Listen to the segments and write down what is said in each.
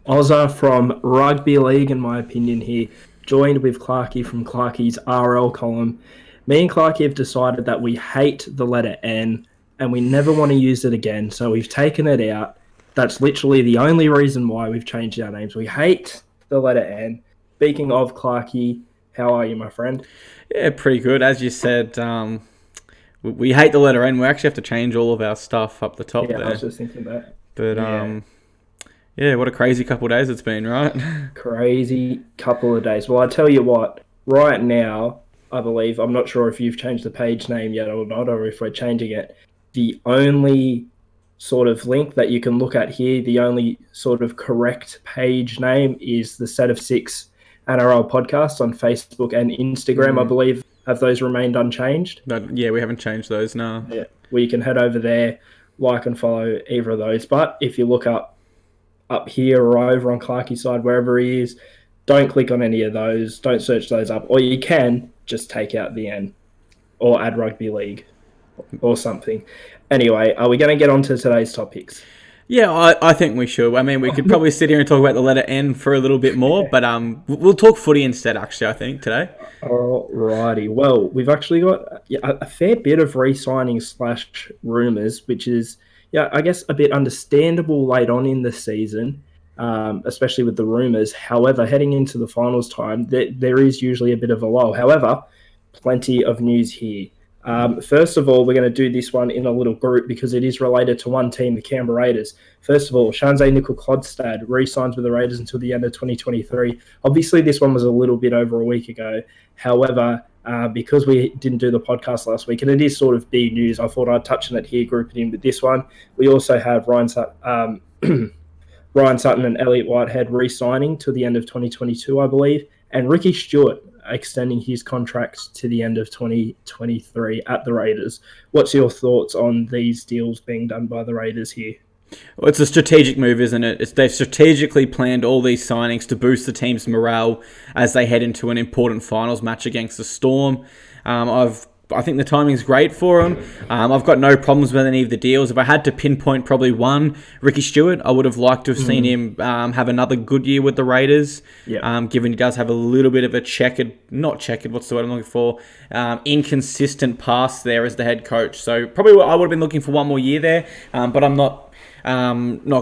Ozza from Rugby League, in my opinion, here, joined with Clarkey from Clarkey's RL column. Me and Clarkey have decided that we hate the letter N and we never want to use it again, so we've taken it out. That's literally the only reason why we've changed our names. We hate the letter N. Speaking of Clarkey, how are you, my friend? Yeah, pretty good. As you said, we hate the letter N. We actually have to change all of our stuff up the top Yeah, I was there. just thinking that. But Yeah, yeah, what a crazy couple of days it's been, right? crazy couple of days. Well, I tell you what, right now, I believe, I'm not sure if you've changed the page name yet or not, or if we're changing it. The only sort of link that you can look at here, the only sort of correct page name is the Set of Six NRL podcast on Facebook and Instagram, I Mm, believe. Have those remained unchanged? but yeah, we haven't changed those now. Yeah. Well, you can head over there, like and follow either of those. But if you look up here or over on Clarkie's side, wherever he is, don't click on any of those. Don't search those up. Or you can just take out the N or add rugby league or something. Anyway, are we going to get on to today's topics? Yeah, I think we should. I mean, we could probably sit here and talk about the letter N for a little bit more, but we'll talk footy instead. Actually, I think today. Alrighty. Well, we've actually got a fair bit of re-signing slash rumours, which is, yeah, I guess a bit understandable late on in the season, especially with the rumours. However, heading into the finals time, there is usually a bit of a lull. However, plenty of news here. First of all, we're going to do this one in a little group because it is related to one team, the Canberra Raiders. First of all, Shanzay Nickel-Klodstad re-signs with the Raiders until the end of 2023. Obviously, this one was a little bit over a week ago. However, because we didn't do the podcast last week, and it is sort of big news, I thought I'd touch on it here, group it in with this one. We also have Ryan Sutton and Elliot Whitehead re-signing to the end of 2022, I believe, and Ricky Stewart extending his contract to the end of 2023 at the Raiders. What's your thoughts on these deals being done by the Raiders here? Well, it's a strategic move, isn't it? They've strategically planned all these signings to boost the team's morale as they head into an important finals match against the Storm. I think the timing's great for them. I've got no problems with any of the deals. If I had to pinpoint probably one, Ricky Stewart, I would have liked to have seen him have another good year with the Raiders. Yeah. Given he does have a little bit of a what's the word I'm looking for? Inconsistent past there as the head coach. So probably I would have been looking for one more year there, but I'm not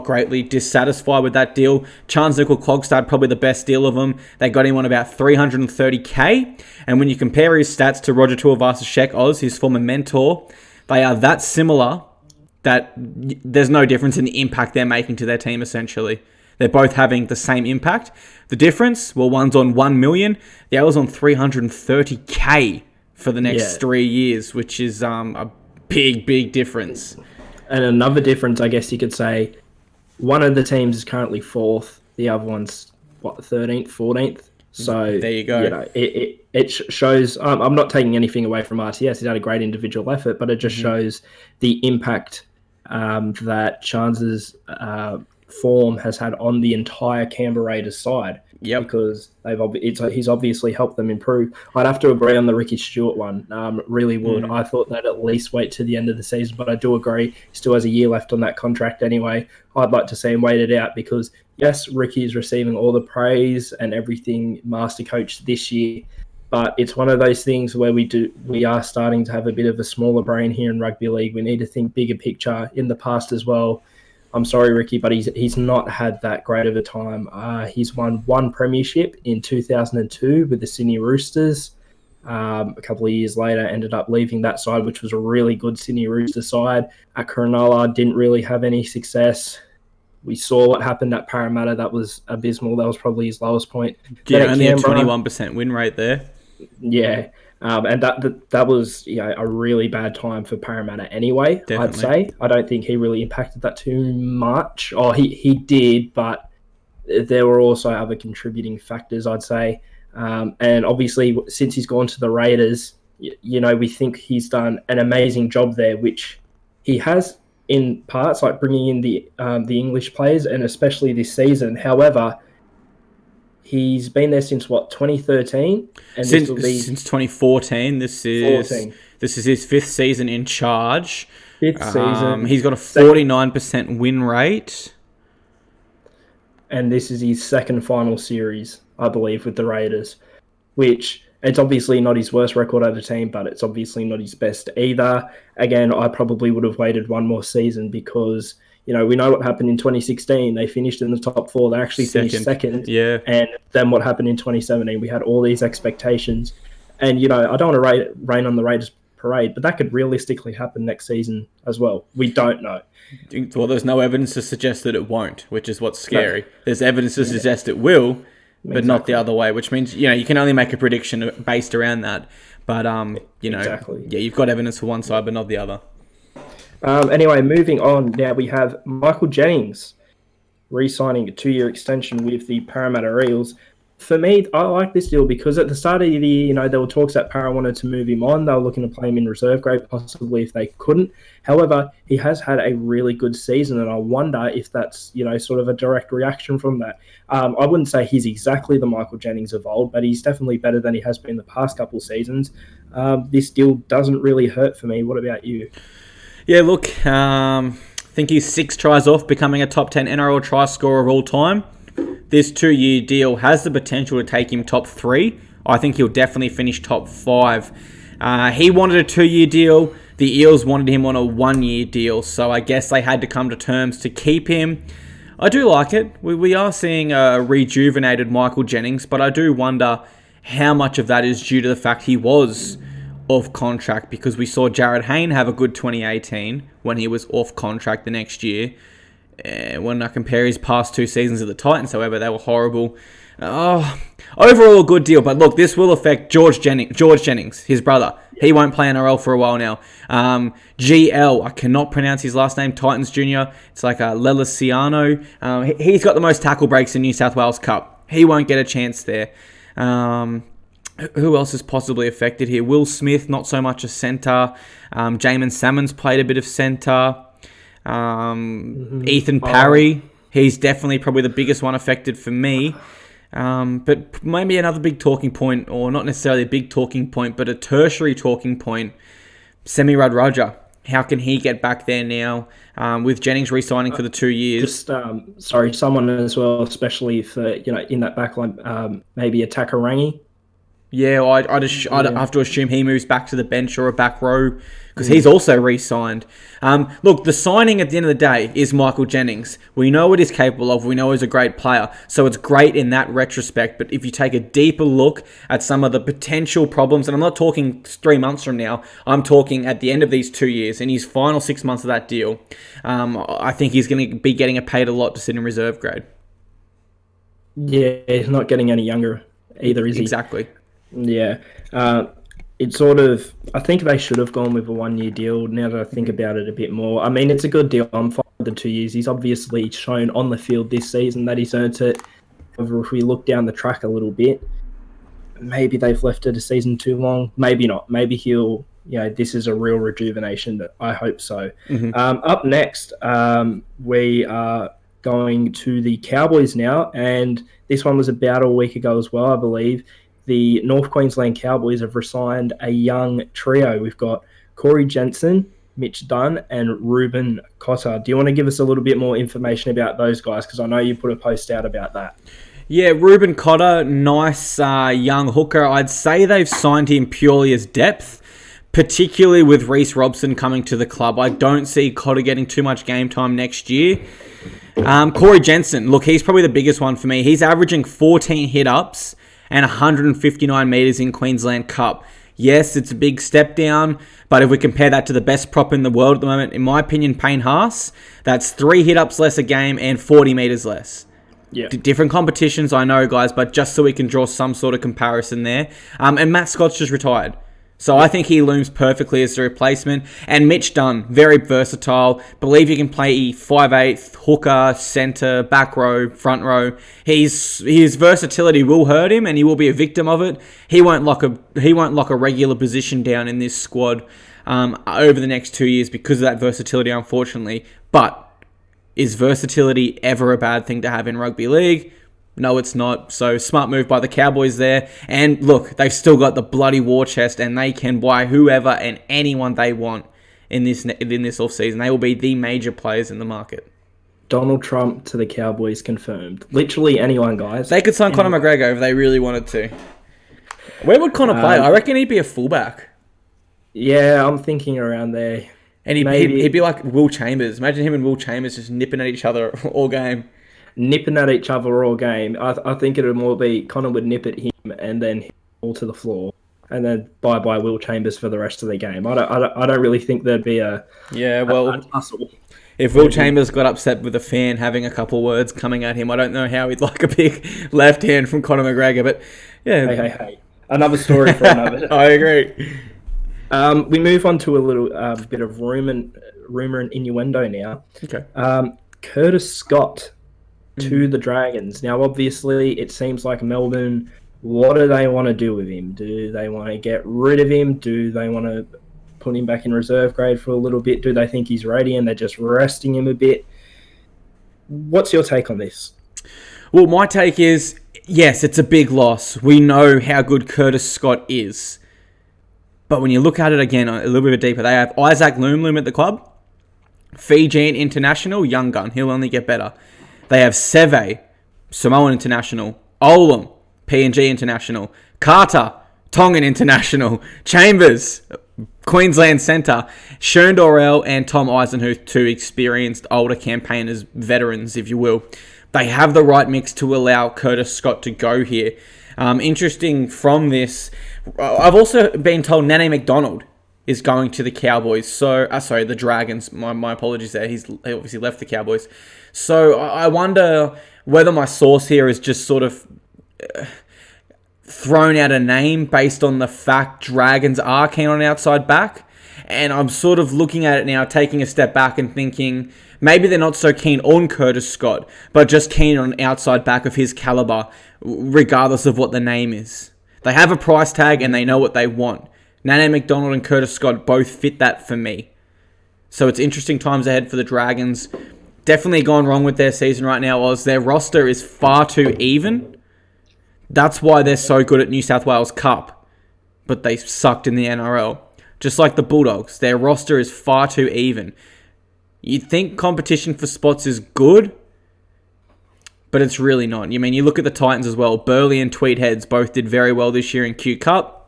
greatly dissatisfied with that deal. Charnze Nicoll-Klokstad, probably the best deal of them. They got him on about 330k. And when you compare his stats to Roger Tuivasa-Sheck Oz, his former mentor, they are that similar that there's no difference in the impact they're making to their team, essentially. They're both having the same impact. The difference, well, one's on 1 million, the other's on 330k for the next 3 years, which is a big difference. And another difference, I guess you could say, one of the teams is currently fourth, the other one's, 13th, 14th? So there you go. It shows. I'm not taking anything away from RTS. He's had a great individual effort, but it just shows the impact that Chance's form has had on the entire Canberra Raiders side. Yep. Because he's obviously helped them improve. I'd have to agree on the Ricky Stewart one. Really would. I thought that at least wait to the end of the season, but I do agree. He still has a year left on that contract anyway. I'd like to see him wait it out because, yes, Ricky is receiving all the praise and everything master coach this year, but it's one of those things where we are starting to have a bit of a smaller brain here in rugby league. We need to think bigger picture. In the past as well, I'm sorry, Ricky, but he's not had that great of a time. He's won one premiership in 2002 with the Sydney Roosters. A couple of years later, ended up leaving that side, which was a really good Sydney Rooster side. At Cronulla, didn't really have any success. We saw what happened at Parramatta. That was abysmal. That was probably his lowest point. Yeah, only a 21% win rate there. Yeah. And that was a really bad time for Parramatta anyway, Definitely. I'd say. I don't think he really impacted that too much. Oh, he did, but there were also other contributing factors, I'd say. And obviously, since he's gone to the Raiders, we think he's done an amazing job there, which he has in parts, like bringing in the English players, and especially this season. However, he's been there since 2013, and since 2014. This is 14. This is his fifth season in charge. Fifth season. He's got a 49% win rate. and this is his second final series, I believe, with the Raiders, which it's obviously not his worst record at a team, but it's obviously not his best either. Again, I probably would have waited one more season because, we know what happened in 2016. They finished in the top four. They actually finished second. Yeah. And then what happened in 2017? We had all these expectations. And, I don't want to rain on the Raiders parade, but that could realistically happen next season as well. We don't know. Well, there's no evidence to suggest that it won't, which is what's scary. No. There's evidence to suggest it will, but not the other way, which means, you can only make a prediction based around that. But, exactly. Yeah, you've got evidence for one side, but not the other. Anyway, moving on. Now we have Michael Jennings re-signing a 2-year extension with the Parramatta Eels. For me, I like this deal because at the start of the year, there were talks that Para wanted to move him on. They were looking to play him in reserve grade, possibly if they couldn't. However, he has had a really good season, and I wonder if that's, sort of a direct reaction from that. I wouldn't say he's exactly the Michael Jennings of old, but he's definitely better than he has been the past couple of seasons. This deal doesn't really hurt for me. What about you? Yeah, look, I think he's 6 tries off becoming a top 10 NRL try scorer of all time. This 2-year deal has the potential to take him top 3. I think he'll definitely finish top 5. He wanted a 2-year deal. The Eels wanted him on a 1-year deal, so I guess they had to come to terms to keep him. I do like it. We are seeing a rejuvenated Michael Jennings, but I do wonder how much of that is due to the fact he was off contract, because we saw Jared Hayne have a good 2018 when he was off contract the next year. When I compare his past 2 seasons at the Titans, however, they were horrible. Overall, a good deal. But look, this will affect George Jennings, his brother. He won't play NRL for a while now. GL, I cannot pronounce his last name, Titans Junior. It's like a Leliciano. He's got the most tackle breaks in New South Wales Cup. He won't get a chance there. Who else is possibly affected here? Will Smith, not so much a centre. Jamin Salmon's played a bit of centre. Ethan Parry, he's definitely probably the biggest one affected for me. But maybe another big talking point, or not necessarily a big talking point, but a tertiary talking point, Semi Radradra. How can he get back there now with Jennings re-signing for the 2 years? Just, someone as well, especially for, in that backline, maybe a Takarangi. Yeah, I'd have to assume he moves back to the bench or a back row because he's also re-signed. Look, the signing at the end of the day is Michael Jennings. We know what he's capable of. We know he's a great player. So it's great in that retrospect. But if you take a deeper look at some of the potential problems, and I'm not talking 3 months from now, I'm talking at the end of these 2 years, in his final 6 months of that deal, I think he's going to be getting paid a lot to sit in reserve grade. Yeah, he's not getting any younger either, is he? Exactly. Yeah. It's sort of, I think they should have gone with a 1-year deal now that I think about it a bit more. I mean, it's a good deal. I'm fine with the 2 years. He's obviously shown on the field this season that he's earned it. However, if we look down the track a little bit, maybe they've left it a season too long. Maybe not. Maybe he'll, this is a real rejuvenation. But I hope so. Mm-hmm. Up next, we are going to the Cowboys now. And this one was about a week ago as well, I believe. The North Queensland Cowboys have resigned a young trio. We've got Corey Jensen, Mitch Dunn, and Ruben Cotter. Do you want to give us a little bit more information about those guys? Because I know you put a post out about that. Yeah, Ruben Cotter, nice young hooker. I'd say they've signed him purely as depth, particularly with Reece Robson coming to the club. I don't see Cotter getting too much game time next year. Corey Jensen, look, he's probably the biggest one for me. He's averaging 14 hit-ups and 159 metres in Queensland Cup. Yes, it's a big step down, but if we compare that to the best prop in the world at the moment, in my opinion, Payne Haas, that's 3 hit-ups less a game and 40 metres less. Yeah. Different competitions, I know, guys, but just so we can draw some sort of comparison there. And Matt Scott's just retired. So I think he looms perfectly as the replacement. And Mitch Dunn, very versatile. Believe he can play 5'8", hooker, centre, back row, front row. His versatility will hurt him, and he will be a victim of it. He won't lock a regular position down in this squad over the next 2 years because of that versatility, unfortunately. But is versatility ever a bad thing to have in rugby league? No, it's not. So, smart move by the Cowboys there. And look, they've still got the bloody war chest, and they can buy whoever and anyone they want in this off-season. They will be the major players in the market. Donald Trump to the Cowboys confirmed. Literally anyone, guys. They could sign Conor McGregor if they really wanted to. Where would Conor play? I reckon he'd be a fullback. Yeah, I'm thinking around there. And he'd be like Will Chambers. Imagine him and Will Chambers just nipping at each other all game. Nipping at each other all game. I think it would more be Conor would nip at him and then fall to the floor. And then bye Will Chambers for the rest of the game. I don't really think there'd be a tussle. If Will Chambers got upset with a fan having a couple words coming at him, I don't know how he'd like a big left hand from Conor McGregor. But yeah, hey, another story for another. I agree. We move on to a little bit of rumor and innuendo now. Okay. Curtis Scott to the Dragons. Now, obviously, it seems like Melbourne. What do they want to do with him? Do they want to get rid of him? Do they want to put him back in reserve grade for a little bit? Do they think he's ready and they're just resting him a bit? What's your take on this? Well, my take is, yes, it's a big loss. We know how good Curtis Scott is. But when you look at it again a little bit deeper, they have Isaac Loom at the club. Fijian international, young gun. He'll only get better. They have Seve, Samoan international. Olam, PNG international. Carter, Tongan international. Chambers, Queensland centre. Shern Dorrell and Tom Eisenhuth, two experienced older campaigners, veterans, if you will. They have the right mix to allow Curtis Scott to go here. Interesting from this, I've also been told Nene McDonald is going to the Cowboys. So, the Dragons. My apologies there. He obviously left the Cowboys. So I wonder whether my source here is just sort of thrown out a name based on the fact Dragons are keen on an outside back. And I'm sort of looking at it now, taking a step back and thinking maybe they're not so keen on Curtis Scott, but just keen on an outside back of his caliber, regardless of what the name is. They have a price tag and they know what they want. Nene McDonald and Curtis Scott both fit that for me. So it's interesting times ahead for the Dragons. Definitely gone wrong with their season right now, Oz. Their roster is far too even. That's why they're so good at New South Wales Cup. But they sucked in the NRL. Just like the Bulldogs, their roster is far too even. You'd think competition for spots is good, but it's really not. I mean, you look at the Titans as well. Burley and Tweed Heads both did very well this year in Q Cup.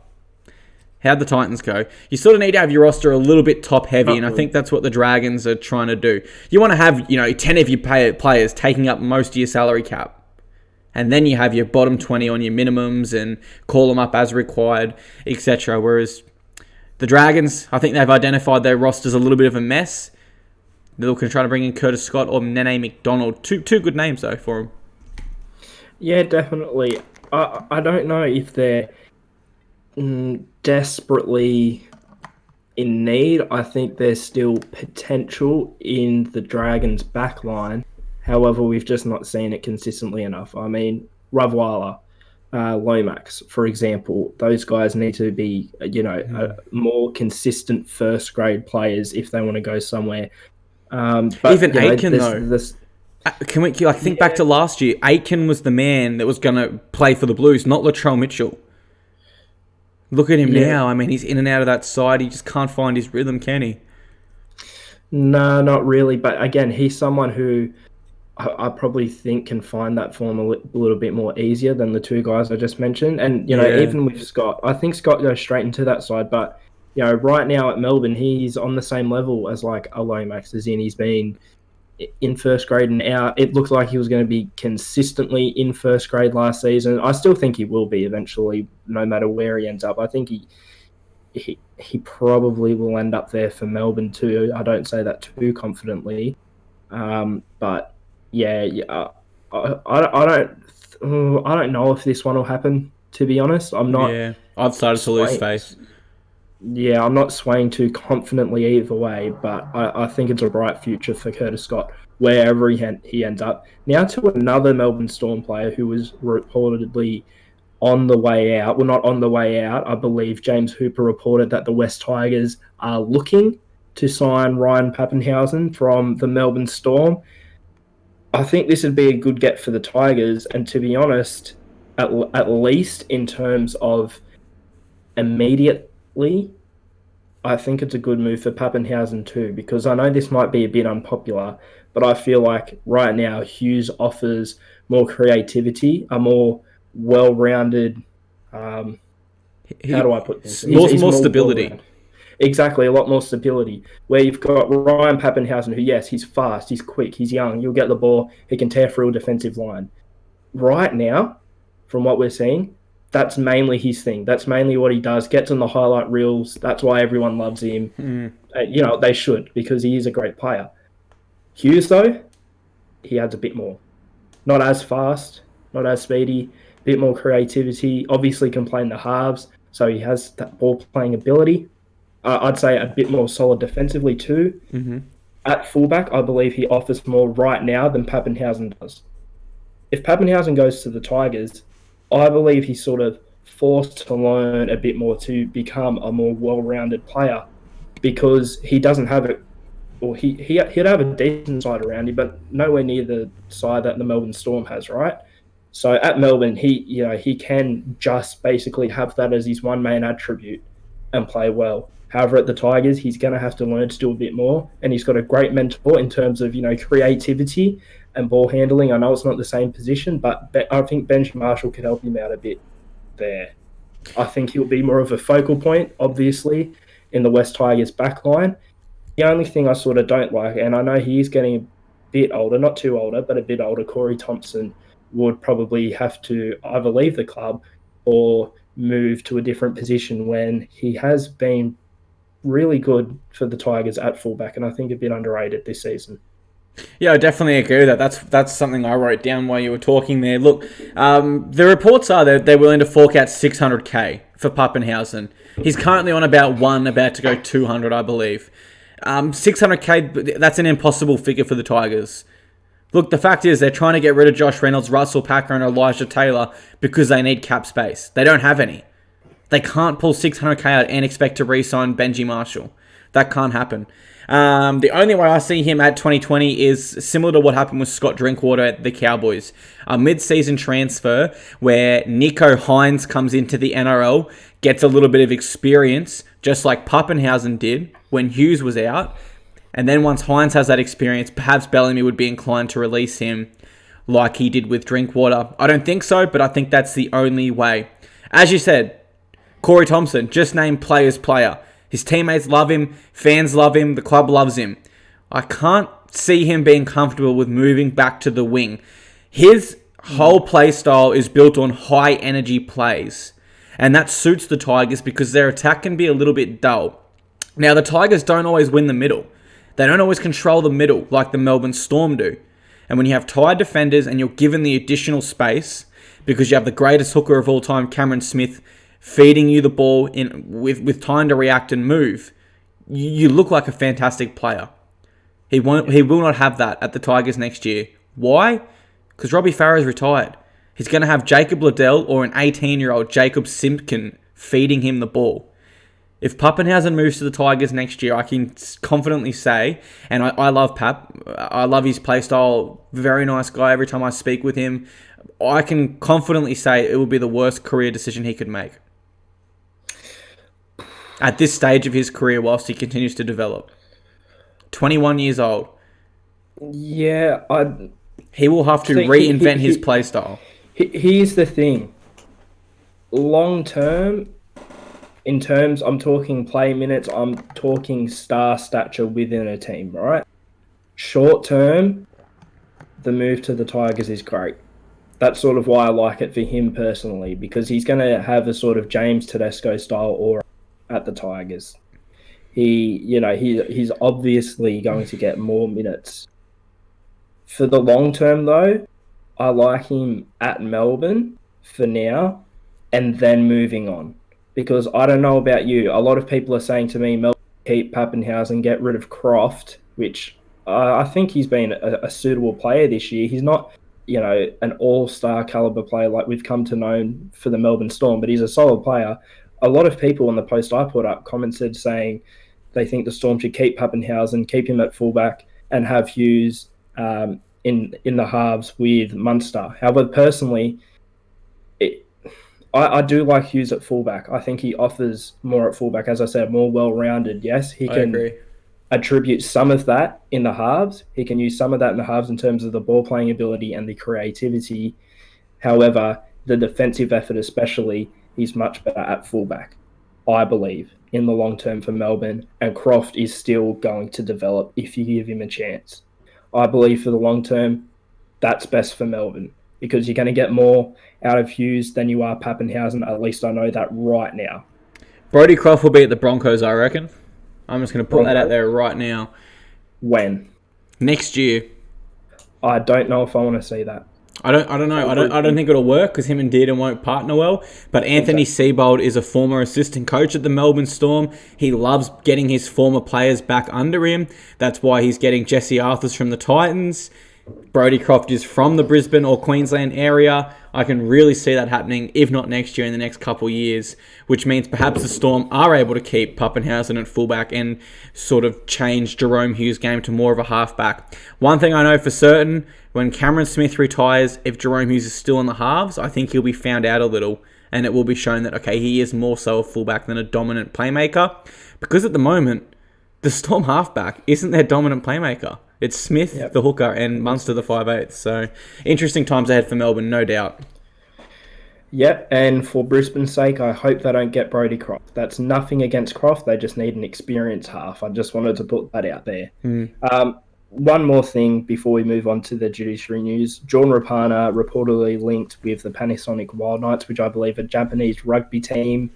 How'd the Titans go? You sort of need to have your roster a little bit top heavy, and I think that's what the Dragons are trying to do. You want to have, 10 of your players taking up most of your salary cap. And then you have your bottom 20 on your minimums and call them up as required, etc. Whereas the Dragons, I think they've identified their rosters a little bit of a mess. They're looking to try to bring in Curtis Scott or Nene McDonald. Two good names, though, for them. Yeah, definitely. I don't know if they're desperately in need. I think there's still potential in the Dragons' backline. However, we've just not seen it consistently enough. I mean, Ravwala, Lomax, for example, those guys need to be, more consistent first-grade players if they want to go somewhere. But, even Aitken, though. Can we think back to last year? Aitken was the man that was going to play for the Blues, not Latrell Mitchell. Look at him now. I mean, he's in and out of that side. He just can't find his rhythm, can he? No, not really. But again, he's someone who I probably think can find that form a little bit more easier than the two guys I just mentioned. And, even with Scott, I think Scott goes straight into that side. But, right now at Melbourne, he's on the same level as like a Lomax, as in he's been in first grade and out. It looked like he was going to be consistently in first grade last season. I still think he will be eventually, no matter where he ends up. I think he probably will end up there for Melbourne too. I don't say that too confidently, but I don't know if this one will happen. To be honest, I'm not. Yeah, I've started to lose faith. Yeah, I'm not swaying too confidently either way, but I think it's a bright future for Curtis Scott wherever he ends up. Now to another Melbourne Storm player who was reportedly on the way out. Well, not on the way out. I believe James Hooper reported that the West Tigers are looking to sign Ryan Pappenhausen from the Melbourne Storm. I think this would be a good get for the Tigers, and to be honest, at least in terms of immediately, I think it's a good move for Pappenhausen too, because I know this might be a bit unpopular, but I feel like right now Hughes offers more creativity, a more well-rounded. Um, how do I put this? He's More more stability. well-rounded. Exactly, a lot more stability. Where you've got Ryan Pappenhausen, who, yes, he's fast, he's quick, he's young, you'll get the ball, he can tear through a defensive line. Right now, from what we're seeing, that's mainly his thing. That's mainly what he does. Gets on the highlight reels. That's why everyone loves him. They should, because he is a great player. Hughes, though, he adds a bit more. Not as fast, not as speedy, a bit more creativity. Obviously can play in the halves, so he has that ball playing ability. I'd say a bit more solid defensively too. At fullback, I believe he offers more right now than Pappenhausen does. If Pappenhausen goes to the Tigers, I believe he's sort of forced to learn a bit more to become a more well-rounded player, because he doesn't have it. Or he'd have a decent side around him, but nowhere near the side that the Melbourne Storm has, right? So at Melbourne, he can just basically have that as his one main attribute and play well. However, at the Tigers, he's going to have to learn to do a bit more, and he's got a great mentor in terms of creativity and ball handling. I know it's not the same position, but I think Benji Marshall could help him out a bit there. I think he'll be more of a focal point, obviously, in the West Tigers backline. The only thing I sort of don't like, and I know he is getting a bit older, not too older, but a bit older, Corey Thompson would probably have to either leave the club or move to a different position, when he has been really good for the Tigers at fullback, and I think a bit underrated this season. Yeah, I definitely agree with that. That's something I wrote down while you were talking there. Look, the reports are that they're willing to fork out 600k for Pappenhausen. He's currently on about to go 200, I believe. 600k, that's an impossible figure for the Tigers. Look, the fact is they're trying to get rid of Josh Reynolds, Russell Packer, and Elijah Taylor because they need cap space. They don't have any. They can't pull 600k out and expect to re-sign Benji Marshall. That can't happen. The only way I see him at 2020 is similar to what happened with Scott Drinkwater at the Cowboys. A mid-season transfer where Nico Hines comes into the NRL, gets a little bit of experience, just like Pappenhausen did when Hughes was out. And then once Hines has that experience, perhaps Bellamy would be inclined to release him like he did with Drinkwater. I don't think so, but I think that's the only way. As you said, Corey Thompson, just named player's player. His teammates love him, fans love him, the club loves him. I can't see him being comfortable with moving back to the wing. His whole play style is built on high energy plays, and that suits the Tigers because their attack can be a little bit dull. Now, the Tigers don't always win the middle. They don't always control the middle like the Melbourne Storm do. And when you have tired defenders and you're given the additional space, because you have the greatest hooker of all time, Cameron Smith, feeding you the ball with time to react and move, you look like a fantastic player. He will not have that at the Tigers next year. Why? Because Robbie Farah's retired. He's going to have Jacob Liddell or an 18-year-old Jacob Simpkin feeding him the ball. If Pappenhausen moves to the Tigers next year, I can confidently say, and I love Pap, I love his play style, very nice guy every time I speak with him, I can confidently say it will be the worst career decision he could make at this stage of his career whilst he continues to develop. 21 years old. Yeah, he will have to reinvent his play style. Here's the thing. Long term, in terms, I'm talking play minutes, I'm talking star stature within a team, right? Short term, the move to the Tigers is great. That's sort of why I like it for him personally, because he's going to have a sort of James Tedesco style aura at the Tigers. He's obviously going to get more minutes. For the long term, though, I like him at Melbourne for now and then moving on. Because I don't know about you, a lot of people are saying to me, Melbourne, keep Pappenhausen, get rid of Croft, which I think he's been a suitable player this year. He's not, an all-star caliber player like we've come to know for the Melbourne Storm, but he's a solid player. A lot of people on the post I put up commented saying they think the Storm should keep Pappenhausen, keep him at fullback, and have Hughes in the halves with Munster. However, personally, I do like Hughes at fullback. I think he offers more at fullback. As I said, more well-rounded. Yes, he I can agree. attribute some of that in the halves. He can use some of that in the halves in terms of the ball playing ability and the creativity. However, the defensive effort especially, he's much better at fullback, I believe, in the long term for Melbourne. And Croft is still going to develop if you give him a chance. I believe for the long term, that's best for Melbourne because you're going to get more out of Hughes than you are Pappenhausen. At least I know that right now. Brodie Croft will be at the Broncos, I reckon. I'm just going to put that out Broncos? there right now. When? Next year. I don't know if I want to see that. I don't know. I don't think it'll work because him and Dearden won't partner well. But Anthony Seibold is a former assistant coach at the Melbourne Storm. He loves getting his former players back under him. That's why he's getting Jesse Arthurs from the Titans. Brodie Croft is from the Brisbane or Queensland area. I can really see that happening, if not next year, in the next couple of years, which means perhaps the Storm are able to keep Pappenhausen at fullback and sort of change Jerome Hughes' game to more of a halfback. One thing I know for certain, when Cameron Smith retires, if Jerome Hughes is still in the halves, I think he'll be found out a little, and it will be shown that, okay, he is more so a fullback than a dominant playmaker, because at the moment, the Storm halfback isn't their dominant playmaker. It's Smith, the hooker, and Munster, the 5'8". So, interesting times ahead for Melbourne, no doubt. Yep, and for Brisbane's sake, I hope they don't get Brodie Croft. That's nothing against Croft. They just need an experienced half. I just wanted to put that out there. One more thing before we move on to the judiciary news. Jordan Rapana reportedly linked with the Panasonic Wild Knights, which I believe are a Japanese rugby team.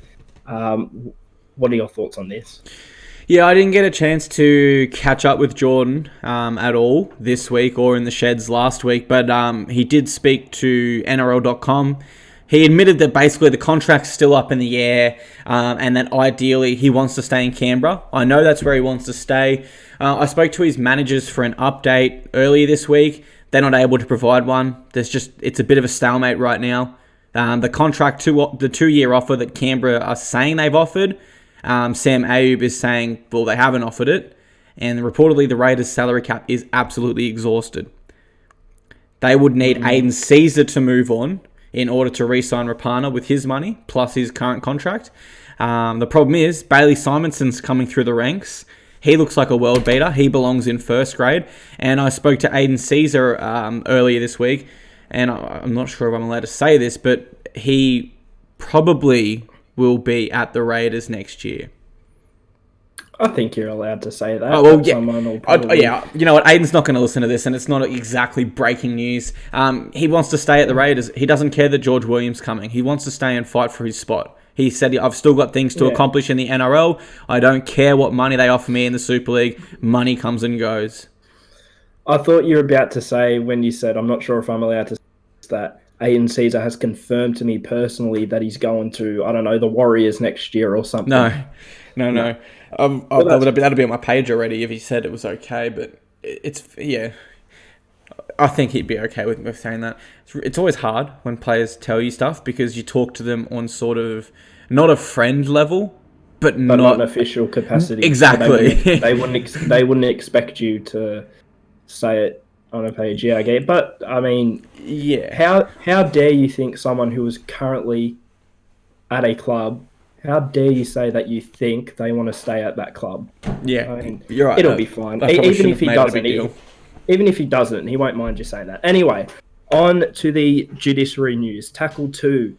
What are your thoughts on this? Yeah, I didn't get a chance to catch up with Jordan at all this week or in the sheds last week, but he did speak to NRL.com. He admitted that basically the contract's still up in the air and that ideally he wants to stay in Canberra. I know that's where he wants to stay. I spoke to his managers for an update earlier this week. They're not able to provide one. It's a bit of a stalemate right now. The contract, the 2-year offer that Canberra are saying they've offered, Sam Ayoub is saying, well, they haven't offered it. And reportedly, the Raiders' salary cap is absolutely exhausted. They would need Aiden Caesar to move on in order to re-sign Rapana with his money, plus his current contract. The problem is, Bailey Simonson's coming through the ranks. He looks like a world beater. He belongs in first grade. And I spoke to Aiden Caesar earlier this week, and I'm not sure if I'm allowed to say this, but he probably will be at the Raiders next year. I think you're allowed to say that. Oh, well, yeah. You know what? Aiden's not going to listen to this, and it's not exactly breaking news. He wants to stay at the Raiders. He doesn't care that George Williams coming. He wants to stay and fight for his spot. He said, I've still got things to accomplish in the NRL. I don't care what money they offer me in the Super League. Money comes and goes. I thought you were about to say, when you said, I'm not sure if I'm allowed to say that, Aiden Caesar has confirmed to me personally that he's going to, I don't know, the Warriors next year or something. No. That'll be on my page already if he said it was okay, but I think he'd be okay with saying that. It's always hard when players tell you stuff because you talk to them on sort of, not a friend level, but not an official capacity. Exactly. They wouldn't expect you to say it on a page. Yeah, I get it. But, I mean, how dare you think someone who is currently at a club, how dare you say that you think they want to stay at that club? Yeah, I mean, you're right. It'll be fine. Even if he doesn't, he won't mind you saying that. Anyway, on to the judiciary news. Tackle 2.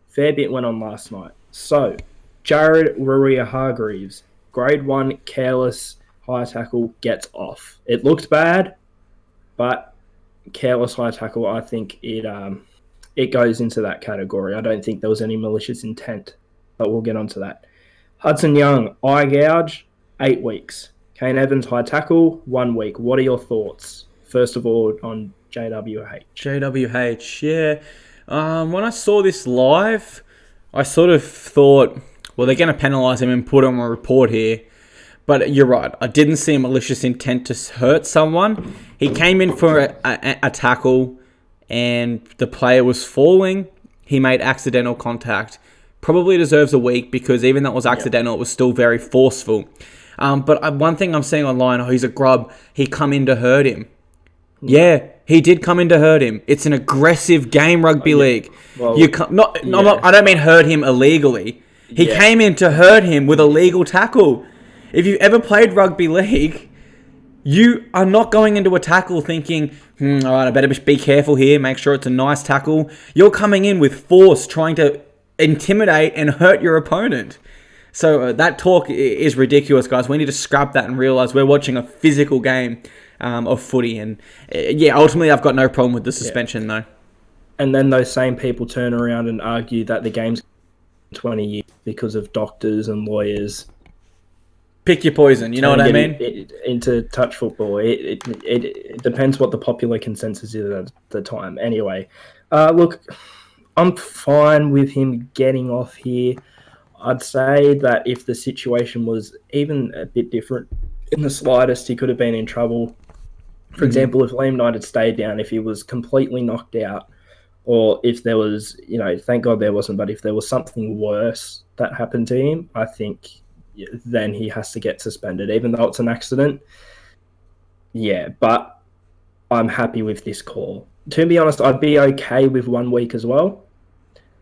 Fair bit went on last night. So, Jared Ruria-Hargreaves, grade 1 careless high tackle, gets off. It looked bad, but careless high tackle, I think it goes into that category. I don't think there was any malicious intent, but we'll get onto that. Hudson Young, eye gouge, 8 weeks. Kane Evans, high tackle, 1 week. What are your thoughts? First of all, on JWH. JWH, yeah. When I saw this live, I sort of thought, well, they're going to penalise him and put him on a report here. But you're right. I didn't see a malicious intent to hurt someone. He came in for a tackle and the player was falling. He made accidental contact. Probably deserves a week because even though it was accidental, it was still very forceful. But one thing I'm seeing online, he's a grub. He come in to hurt him. Yeah, He did come in to hurt him. It's an aggressive game, rugby league. Well, I don't mean hurt him illegally. He came in to hurt him with a legal tackle. If you've ever played rugby league, you are not going into a tackle thinking, all right, I better be careful here, make sure it's a nice tackle. You're coming in with force, trying to intimidate and hurt your opponent. So that talk is ridiculous, guys. We need to scrap that and realise we're watching a physical game of footy. And ultimately I've got no problem with the suspension, though. And then those same people turn around and argue that the game's 20 years because of doctors and lawyers. Pick your poison, you know what I mean? Into touch football. It depends what the popular consensus is at the time. Anyway, look, I'm fine with him getting off here. I'd say that if the situation was even a bit different in the slightest, he could have been in trouble. For example, if Liam Knight had stayed down, if he was completely knocked out, or if there was, thank God there wasn't, but if there was something worse that happened to him, I think then he has to get suspended, even though it's an accident. Yeah, but I'm happy with this call. To be honest, I'd be okay with 1 week as well,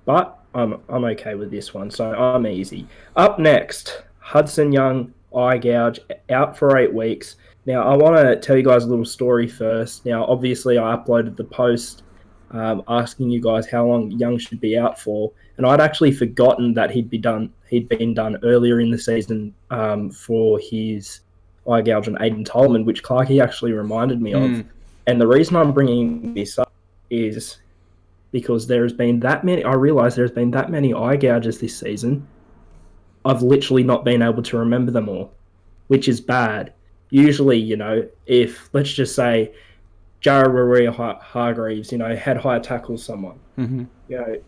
but I'm okay with this one, so I'm easy. Up next, Hudson Young, eye gouge, out for 8 weeks. Now, I want to tell you guys a little story first. Now, obviously, I uploaded the post asking you guys how long Young should be out for, and I'd actually forgotten that he'd been done earlier in the season for his eye gouge on Aiden Tolman, which Clarkey actually reminded me of. And the reason I'm bringing this up is because I realise there's been that many eye gouges this season. I've literally not been able to remember them all, which is bad. Usually, if, let's just say, Jared Hargreaves, head high tackles someone.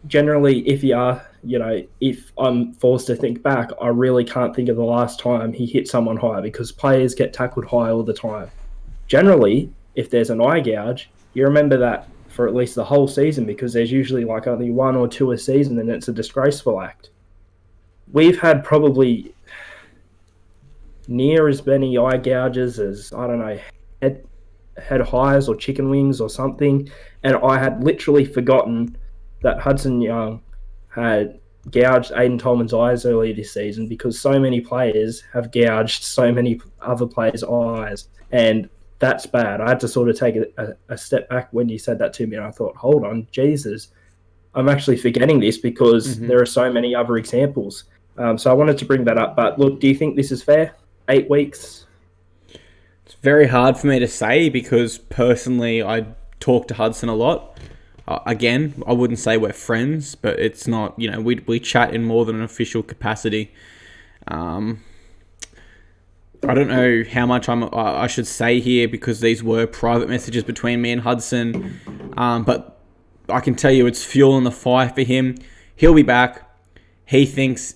Generally, if I'm forced to think back, I really can't think of the last time he hit someone high, because players get tackled high all the time. Generally, if there's an eye gouge, you remember that for at least the whole season, because there's usually like only 1 or 2 a season, and it's a disgraceful act. We've had probably near as many eye gouges as, I don't know, head highs or chicken wings or something, and I had literally forgotten that Hudson Young had gouged Aiden Tolman's eyes earlier this season, because so many players have gouged so many other players' eyes, and that's bad. I had to sort of take a step back when you said that to me, and I thought, hold on, Jesus, I'm actually forgetting this because there are so many other examples. So I wanted to bring that up. But look, do you think this is fair? 8 weeks? It's very hard for me to say, because personally I talk to Hudson a lot. Again, I wouldn't say we're friends, but it's not, we chat in more than an official capacity. I don't know how much I should say here, because these were private messages between me and Hudson. But I can tell you it's fuel in the fire for him. He'll be back. He thinks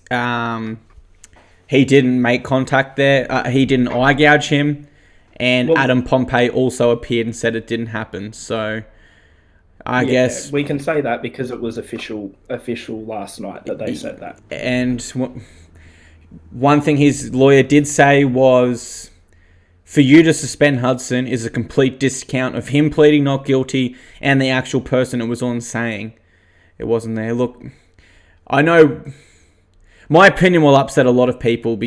he didn't make contact there. He didn't eye gouge him. And Adam Pompey also appeared and said it didn't happen. So I guess we can say that because it was official last night that they said that. And one thing his lawyer did say was, for you to suspend Hudson is a complete discount of him pleading not guilty and the actual person it was on saying it wasn't there. Look, I know my opinion will upset a lot of people,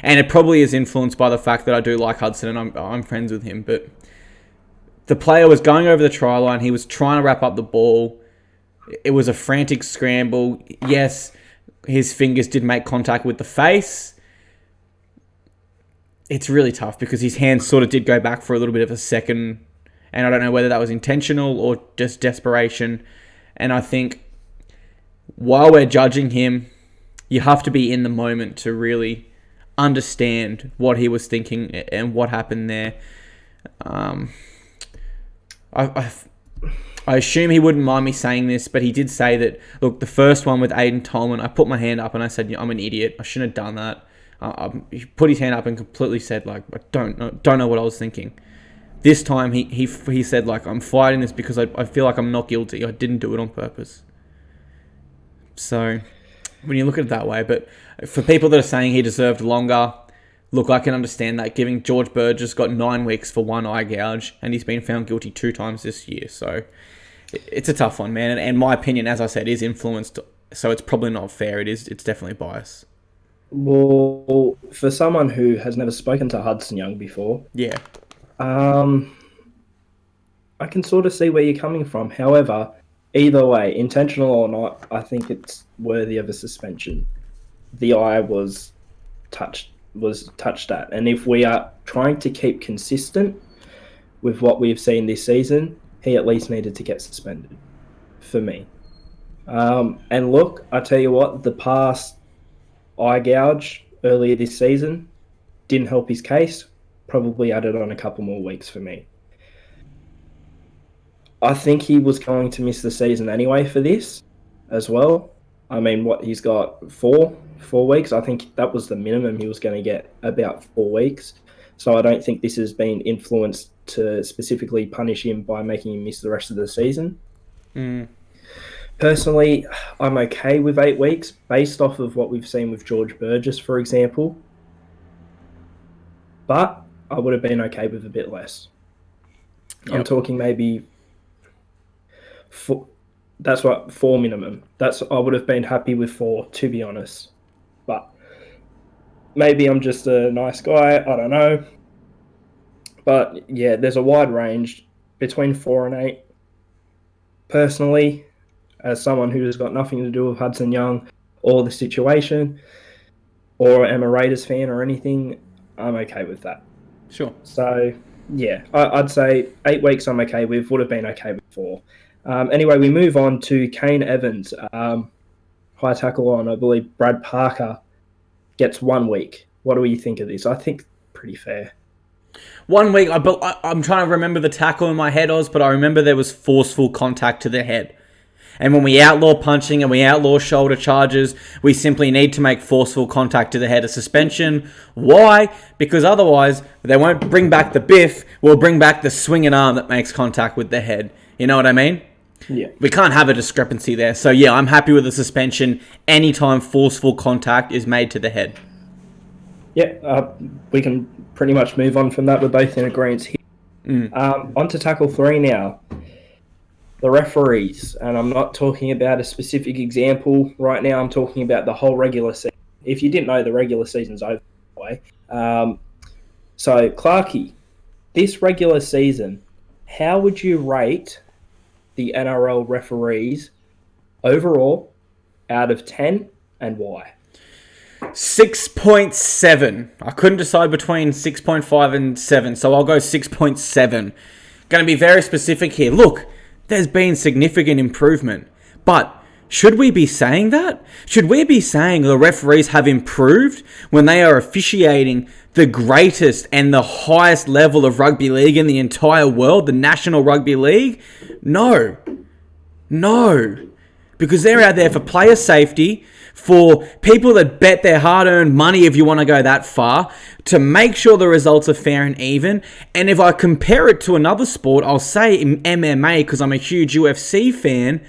and it probably is influenced by the fact that I do like Hudson and I'm friends with him, but the player was going over the try line. He was trying to wrap up the ball. It was a frantic scramble. Yes, his fingers did make contact with the face. It's really tough because his hands sort of did go back for a little bit of a second, and I don't know whether that was intentional or just desperation. And I think while we're judging him, you have to be in the moment to really understand what he was thinking and what happened there. I assume he wouldn't mind me saying this, but he did say that, look, the first one with Aiden Tolman, I put my hand up and I said, I'm an idiot. I shouldn't have done that. He put his hand up and completely said, like, I don't know what I was thinking. This time he said, like, I'm fighting this because I feel like I'm not guilty. I didn't do it on purpose. So when you look at it that way, but for people that are saying he deserved longer, look, I can understand that. Giving George Burgess got 9 weeks for one eye gouge, and he's been found guilty 2 times this year. So it's a tough one, man. And my opinion, as I said, is influenced. So it's probably not fair. It's definitely bias. Well, for someone who has never spoken to Hudson Young before, Yeah. I can sort of see where you're coming from. However, either way, intentional or not, I think it's worthy of a suspension. The eye was touched at, and if we are trying to keep consistent with what we've seen this season, he at least needed to get suspended for me. And look, I tell you what, the past eye gouge earlier this season didn't help his case. Probably added on a couple more weeks for me. I think he was going to miss the season anyway for this as well. I mean, what he's got 4 weeks. I think that was the minimum he was going to get, about 4 weeks. So I don't think this has been influenced to specifically punish him by making him miss the rest of the season. Personally, I'm okay with 8 weeks based off of what we've seen with George Burgess, for example. But I would have been okay with a bit less. Yep. I'm talking maybe 4. That's what 4 minimum. I would have been happy with 4, to be honest. But maybe I'm just a nice guy. I don't know. But yeah, there's a wide range between 4 and 8. Personally, as someone who has got nothing to do with Hudson Young or the situation, or am a Raiders fan or anything, I'm okay with that. Sure. So yeah, I'd say 8 weeks I'm okay with. Would have been okay with 4. Anyway, we move on to Kane Evans. High tackle on, I believe, Brad Parker gets 1 week. What do you think of this? I think pretty fair. 1 week. I'm trying to remember the tackle in my head, Oz, but I remember there was forceful contact to the head. And when we outlaw punching and we outlaw shoulder charges, we simply need to make forceful contact to the head a suspension. Why? Because otherwise, they won't bring back the biff. We'll bring back the swinging arm that makes contact with the head. You know what I mean? Yeah. We can't have a discrepancy there. So yeah, I'm happy with the suspension anytime forceful contact is made to the head. Yeah, we can pretty much move on from that. We're both in agreement here. On to tackle 3 now. The referees, and I'm not talking about a specific example right now. I'm talking about the whole regular season. If you didn't know, the regular season's over, by the way. So, Clarkey, this regular season, how would you rate the NRL referees overall out of 10 and why? 6.7. I couldn't decide between 6.5 and 7, so I'll go 6.7. Going to be very specific here. Look, there's been significant improvement, but should we be saying that? Should we be saying the referees have improved when they are officiating the greatest and the highest level of rugby league in the entire world, the National Rugby League? No. Because they're out there for player safety, for people that bet their hard-earned money, if you want to go that far, to make sure the results are fair and even. And if I compare it to another sport, I'll say in MMA, because I'm a huge UFC fan.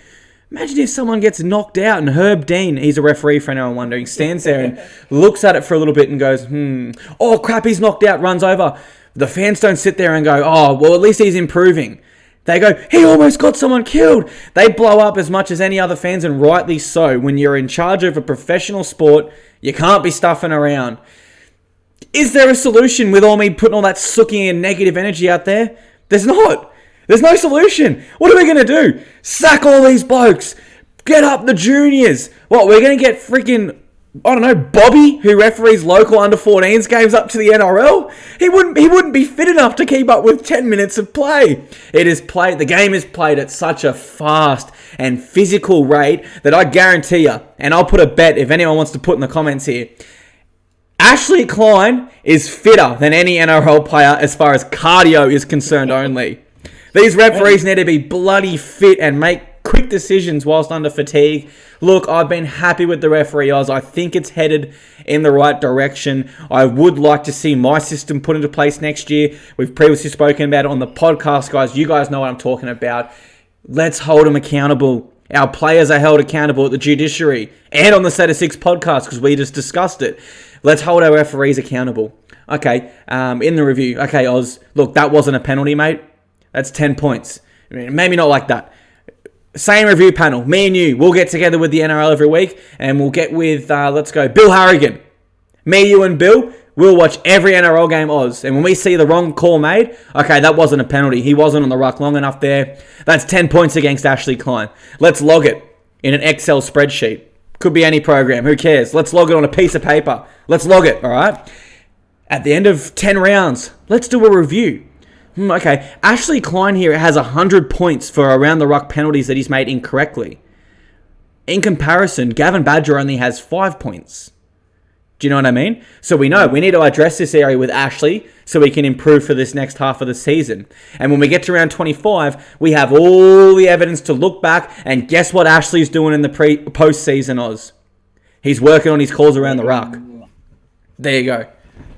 Imagine if someone gets knocked out and Herb Dean, he's a referee for anyone wondering, stands there and looks at it for a little bit and goes, oh crap, he's knocked out, runs over. The fans don't sit there and go, oh, well, at least he's improving. They go, he almost got someone killed. They blow up as much as any other fans, and rightly so. When you're in charge of a professional sport, you can't be stuffing around. Is there a solution with all me putting all that sooking and negative energy out there? There's not. There's no solution. What are we going to do? Sack all these blokes. Get up the juniors. What, we're going to get freaking, I don't know, Bobby, who referees local under-14s games up to the NRL? He wouldn't be fit enough to keep up with 10 minutes of play. The game is played at such a fast and physical rate that I guarantee you, and I'll put a bet if anyone wants to put in the comments here, Ashley Klein is fitter than any NRL player as far as cardio is concerned only. These referees need to be bloody fit and make quick decisions whilst under fatigue. Look, I've been happy with the referee Oz. I think it's headed in the right direction. I would like to see my system put into place next year. We've previously spoken about it on the podcast, guys. You guys know what I'm talking about. Let's hold them accountable. Our players are held accountable at the judiciary and on the Set of Six podcast because we just discussed it. Let's hold our referees accountable. Okay, in the review. Okay, Oz, look, that wasn't a penalty, mate. That's 10 points. I mean, maybe not like that. Same review panel. Me and you, we'll get together with the NRL every week, and we'll get with, let's go, Bill Harrigan. Me, you, and Bill, we'll watch every NRL game, Oz. And when we see the wrong call made, okay, that wasn't a penalty. He wasn't on the ruck long enough there. That's 10 points against Ashley Klein. Let's log it in an Excel spreadsheet. Could be any program. Who cares? Let's log it on a piece of paper. Let's log it, all right? At the end of 10 rounds, let's do a review. Okay, Ashley Klein here has 100 points for around the ruck penalties that he's made incorrectly. In comparison, Gavin Badger only has 5 points. Do you know what I mean? So we know we need to address this area with Ashley so we can improve for this next half of the season. And when we get to round 25, we have all the evidence to look back, and guess what Ashley's doing in the post-season, Oz? He's working on his calls around the ruck. There you go.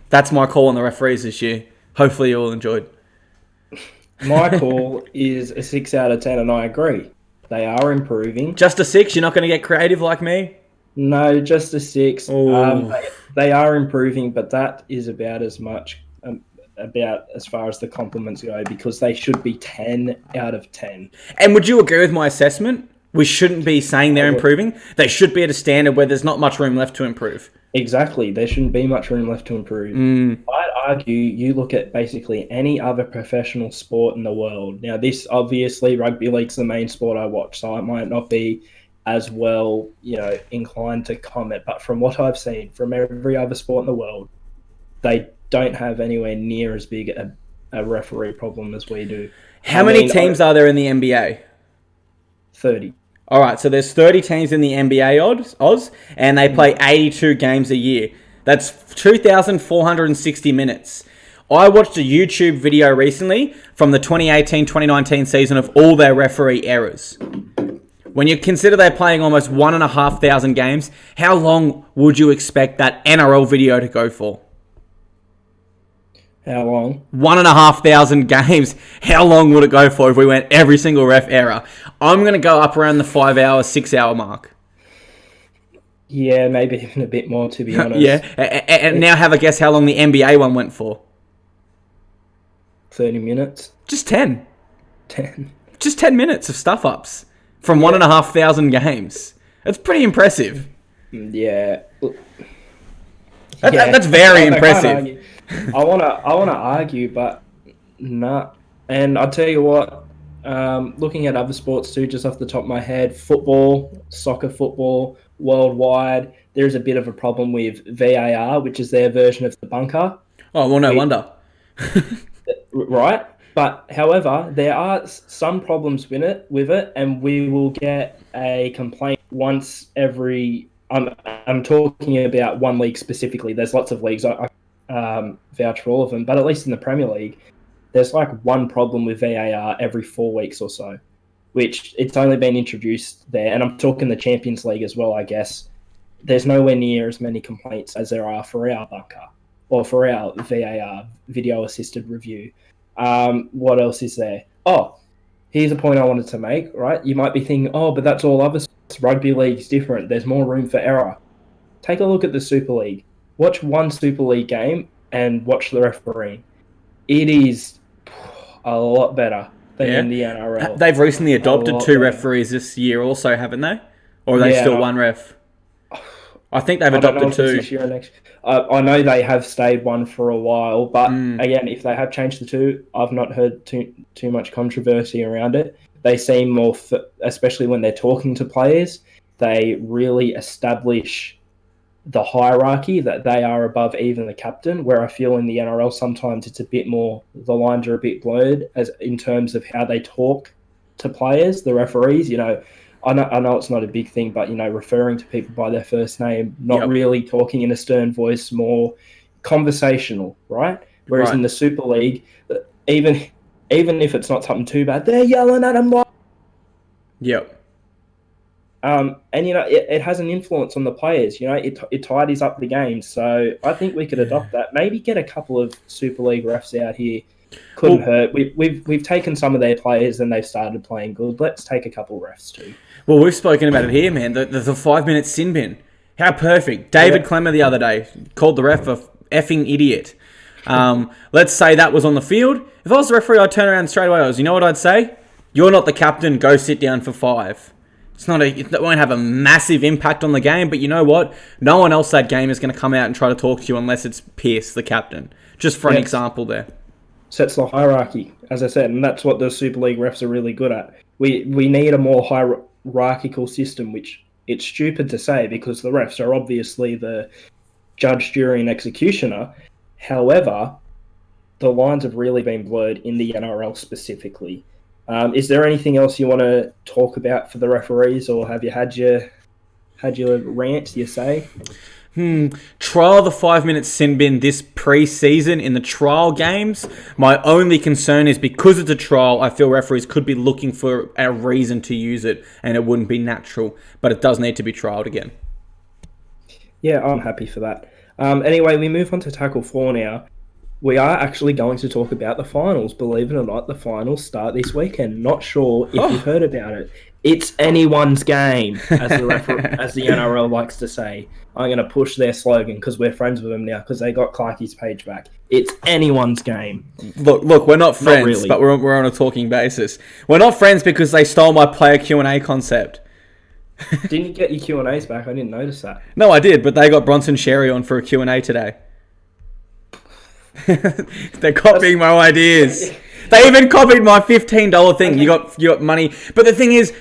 That's my call on the referees this year. Hopefully you all enjoyed. My call is a 6 out of 10, and I agree. They are improving. Just a 6? You're not going to get creative like me? No, just a 6. They are improving, but that is about as much about as far as the compliments go, because they should be 10 out of 10. And would you agree with my assessment? We shouldn't be saying they're improving. They should be at a standard where there's not much room left to improve. Exactly. There shouldn't be much room left to improve. I'd argue you look at basically any other professional sport in the world. Now, this obviously, rugby league's the main sport I watch, so I might not be as well, inclined to comment. But from what I've seen from every other sport in the world, they don't have anywhere near as big a referee problem as we do. How many teams are there in the NBA? 30. All right, so there's 30 teams in the NBA, Oz, and they play 82 games a year. That's 2,460 minutes. I watched a YouTube video recently from the 2018-2019 season of all their referee errors. When you consider they're playing almost 1,500 games, how long would you expect that NRL video to go for? How long? 1,500 games. How long would it go for if we went every single ref error? I'm going to go up around the 5 hour, 6 hour mark. Yeah, maybe even a bit more, to be honest. Yeah, and now have a guess how long the NBA one went for. 30 minutes. Just 10. 10. Just 10 minutes of stuff-ups from 1,500 games. That's pretty impressive. Yeah. That's very impressive. I want to argue, but nah. And I'll tell you what, looking at other sports too, just off the top of my head, soccer football, worldwide, there's a bit of a problem with VAR, which is their version of the bunker. Oh, well, no wonder. Right? But, however, there are some problems with it, and we will get a complaint once every... I'm talking about one league specifically. There's lots of leagues. I vouch for all of them, but at least in the Premier League, there's like one problem with VAR every 4 weeks or so, which it's only been introduced there. And I'm talking the Champions League as well, I guess. There's nowhere near as many complaints as there are for our bunker or for our VAR, video assisted review. What else is there? Oh, here's a point I wanted to make, right? You might be thinking, but that's all other sports. Rugby league's different. There's more room for error. Take a look at the Super League. Watch one Super League game and watch the refereeing. It is a lot better than in the NRL. They've recently adopted 2 referees this year also, haven't they? Or are they still one ref? I think they've adopted 2. This year or next. I know they have stayed one for a while, but again, if they have changed the 2, I've not heard too much controversy around it. They seem more, especially when they're talking to players, they really establish the hierarchy that they are above even the captain, where I feel in the NRL sometimes it's a bit more, the lines are a bit blurred as in terms of how they talk to players, the referees. I know it's not a big thing, but referring to people by their first name, not really talking in a stern voice, more conversational, right? Whereas in the Super League, even if it's not something too bad, they're yelling at them like... Yep. And it has an influence on the players. It tidies up the game. So I think we could adopt that. Maybe get a couple of Super League refs out here. Couldn't hurt. We've taken some of their players and they've started playing good. Let's take a couple refs too. Well, we've spoken about it here, man. The 5-minute sin bin. How perfect. David Clemmer the other day called the ref a effing idiot. Let's say that was on the field. If I was the referee, I'd turn around straight away. You know what I'd say? You're not the captain. Go sit down for 5. It won't have a massive impact on the game, but you know what? No one else that game is going to come out and try to talk to you unless it's Pierce, the captain. Just for an example there. Sets the hierarchy, as I said, and that's what the Super League refs are really good at. We need a more hierarchical system, which it's stupid to say because the refs are obviously the judge, jury, and executioner. However, the lines have really been blurred in the NRL specifically. Is there anything else you want to talk about for the referees, or have you had your rant, you say? Trial the 5-minute sin bin this pre-season in the trial games. My only concern is because it's a trial, I feel referees could be looking for a reason to use it, and it wouldn't be natural. But it does need to be trialled again. Yeah, I'm happy for that. Anyway, we move on to Tackle 4 now. We are actually going to talk about the finals. Believe it or not, the finals start this weekend. Not sure if you've heard about it. It's anyone's game, as the NRL likes to say. I'm going to push their slogan because we're friends with them now because they got Clarkie's page back. It's anyone's game. Look, we're not friends, Not really. but we're on a talking basis. We're not friends because they stole my player Q&A concept. Didn't you get your Q&As back? I didn't notice that. No, I did, but they got Bronson Sherry on for a Q&A today. They're copying my ideas. They even copied my $15 thing. You got money. But the thing is,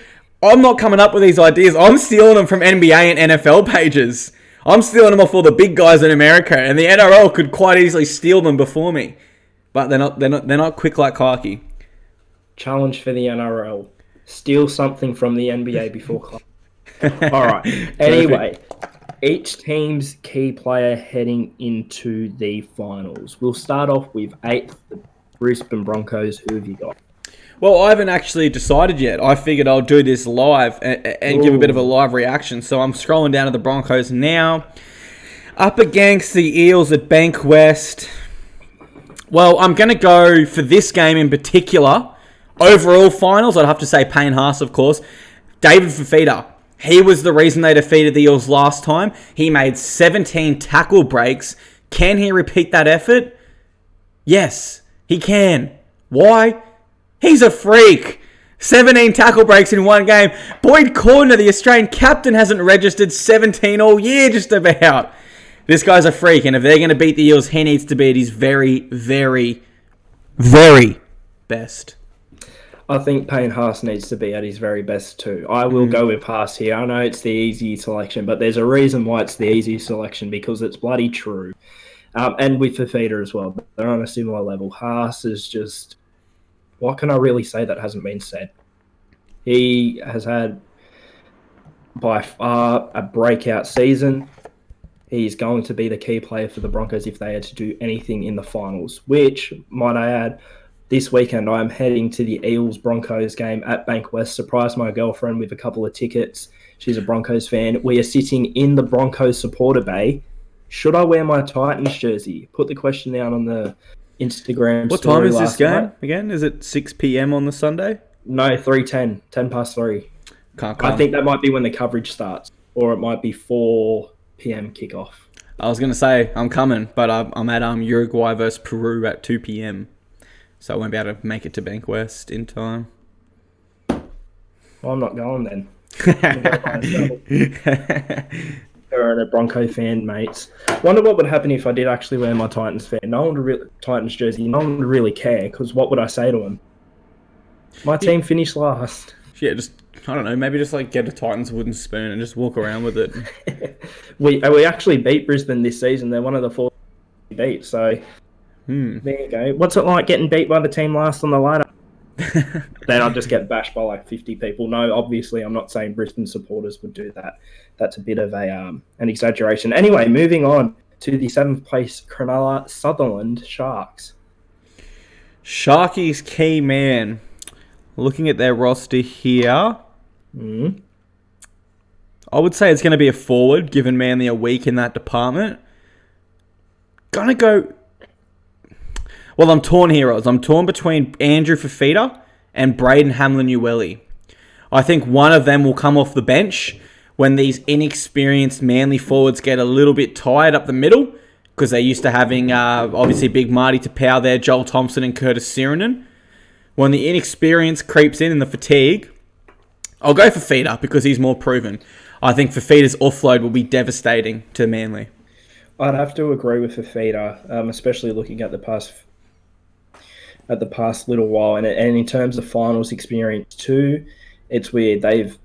I'm not coming up with these ideas. I'm stealing them from NBA and NFL pages. I'm stealing them off all the big guys in America, and the NRL could quite easily steal them before me. But they're not quick like Clarkie. Challenge for the NRL. Steal something from the NBA before Clarkie. All right. Anyway, each team's key player heading into the finals. We'll start off with 8th, the Brisbane Broncos. Who have you got? Well, I haven't actually decided yet. I figured I'll do this live and give a bit of a live reaction. So I'm scrolling down to the Broncos now. Up against the Eels at Bankwest. Well, I'm going to go for this game in particular. Overall finals, I'd have to say Payne Haas, of course. David Fifita. He was the reason they defeated the Eels last time. He made 17 tackle breaks. Can he repeat that effort? Yes, he can. Why? He's a freak. 17 tackle breaks in one game. Boyd Cordner, the Australian captain, hasn't registered 17 all year just about. This guy's a freak, and if they're going to beat the Eels, he needs to be at his very, very, very best. I think Payne Haas needs to be at his very best too. I will go with Haas here. I know it's the easy selection, but there's a reason why it's the easy selection, because it's bloody true. And with Fifita as well. They're on a similar level. Haas is just... What can I really say that hasn't been said? He has had, by far, a breakout season. He's going to be the key player for the Broncos if they had to do anything in the finals, which, might I add, this weekend I'm heading to the Eels-Broncos game at Bankwest. Surprised my girlfriend with a couple of tickets. She's a Broncos fan. We are sitting in the Broncos supporter bay. Should I wear my Titans jersey? Put the question down on the Instagram What story time is this game night. again? Is it 6 p.m. on the Sunday? No, 3:10. 10 past 3. Can't come. I think that might be when the coverage starts. Or it might be 4 p.m. kickoff. I was going to say, I'm coming, but I'm at Uruguay versus Peru at 2 p.m. So I won't be able to make it to Bankwest in time. Well, I'm not going then. They're a Bronco fan, mates. Wonder what would happen if I did actually wear my Titans Titans jersey. No one would really care, because what would I say to them? My team finished last. Yeah, just, I don't know, maybe just like get a Titans wooden spoon and just walk around with it. We actually beat Brisbane this season. They're one of the 4 we beat, so there you go. What's it like getting beat by the team last on the ladder? Then I'll just get bashed by like 50 people. No, obviously I'm not saying Brisbane supporters would do that. That's a bit of an exaggeration. Anyway, moving on to the 7th place Cronulla Sutherland Sharks. Sharkies key man. Looking at their roster here, I would say it's going to be a forward, given Manly are weak in that department. Gonna go... Well, I'm torn here, Oz. I'm torn between Andrew Fifita and Braden Hamlin-Uele. I think one of them will come off the bench when these inexperienced Manly forwards get a little bit tired up the middle. because they're used to having, obviously, Big Marty to power there, Joel Thompson and Curtis Sirenen. When the inexperience creeps in and the fatigue, I'll go for Fifita because he's more proven. I think Fifita's offload will be devastating to Manly. I'd have to agree with Fifita, especially looking at the past little while, and in terms of finals experience too, it's weird. They've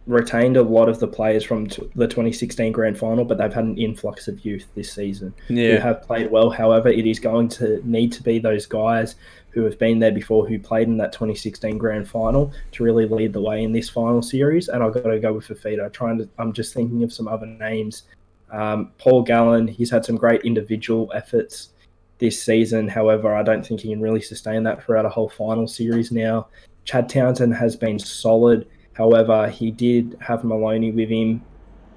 retained a lot of the players from the 2016 grand final, but they've had an influx of youth this season who have played well. However, it is going to need to be those guys who have been there before, who played in that 2016 grand final, to really lead the way in this final series. And I've got to go with Fifita. I'm just thinking of some other names. Paul Gallen, he's had some great individual efforts this season. However, I don't think he can really sustain that throughout a whole final series now. Chad Townsend has been solid. However, he did have Maloney with him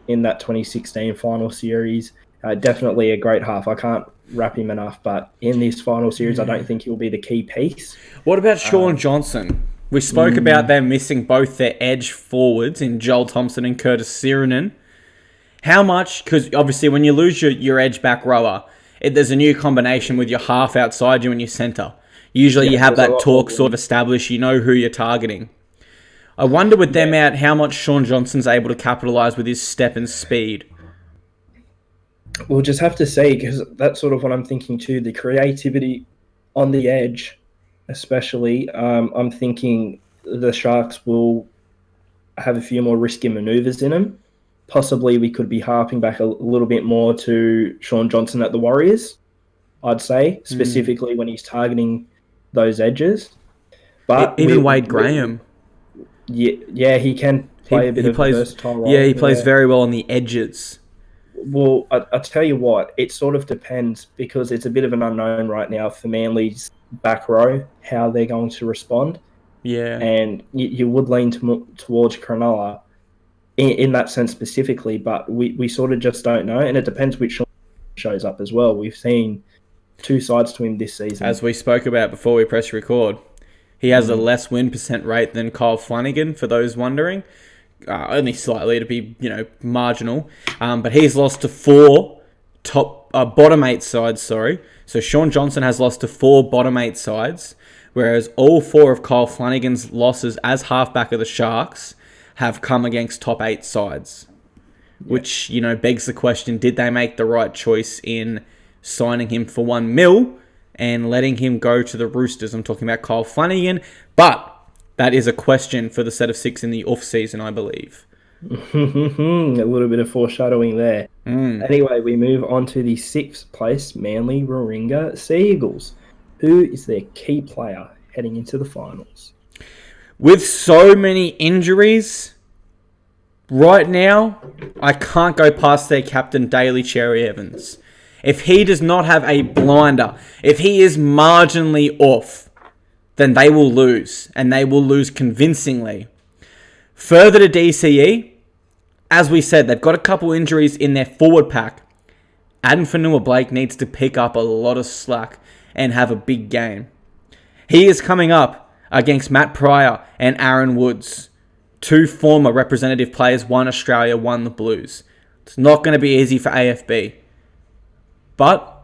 in that 2016 final series. Definitely a great half. I can't wrap him enough, but in this final series, I don't think he'll be the key piece. What about Sean Johnson? We spoke about them missing both their edge forwards in Joel Thompson and Curtis Sirenen. How much? Because obviously when you lose your edge back rower, there's a new combination with your half outside you and your centre. Usually you have that talk sort of established. You know who you're targeting. I wonder with them out how much Sean Johnson's able to capitalise with his step and speed. We'll just have to see, because that's sort of what I'm thinking too. The creativity on the edge, especially, I'm thinking the Sharks will have a few more risky manoeuvres in them. Possibly we could be harping back a little bit more to Sean Johnson at the Warriors, I'd say, specifically when he's targeting those edges. But even Wade Graham. Yeah, he can play a versatile role. Yeah, he plays very well on the edges. Well, I tell you what, it sort of depends, because it's a bit of an unknown right now for Manly's back row, how they're going to respond. Yeah. And you would lean towards Cronulla in that sense specifically, but we sort of just don't know, and it depends which shows up as well. We've seen two sides to him this season. As we spoke about before we press record, he has a less win percent rate than Kyle Flanagan, for those wondering. Only slightly, to be marginal. But he's lost to four bottom eight sides, sorry. So Sean Johnson has lost to four bottom eight sides, whereas all four of Kyle Flanagan's losses as halfback of the Sharks have come against top eight sides. Which, begs the question, did they make the right choice in signing him for $1 million and letting him go to the Roosters? I'm talking about Kyle Flanagan, but that is a question for the set of six in the off-season, I believe. A little bit of foreshadowing there. Anyway, we move on to the 6th place, Manly Warringah Sea Eagles. Who is their key player heading into the finals? With so many injuries, right now, I can't go past their captain, Daly Cherry Evans. If he does not have a blinder, if he is marginally off, then they will lose, and they will lose convincingly. Further to DCE, as we said, they've got a couple injuries in their forward pack. Adam Fanua-Blake needs to pick up a lot of slack and have a big game. He is coming up against Matt Pryor and Aaron Woods, two former representative players, one Australia, one the Blues. It's not going to be easy for AFB. But,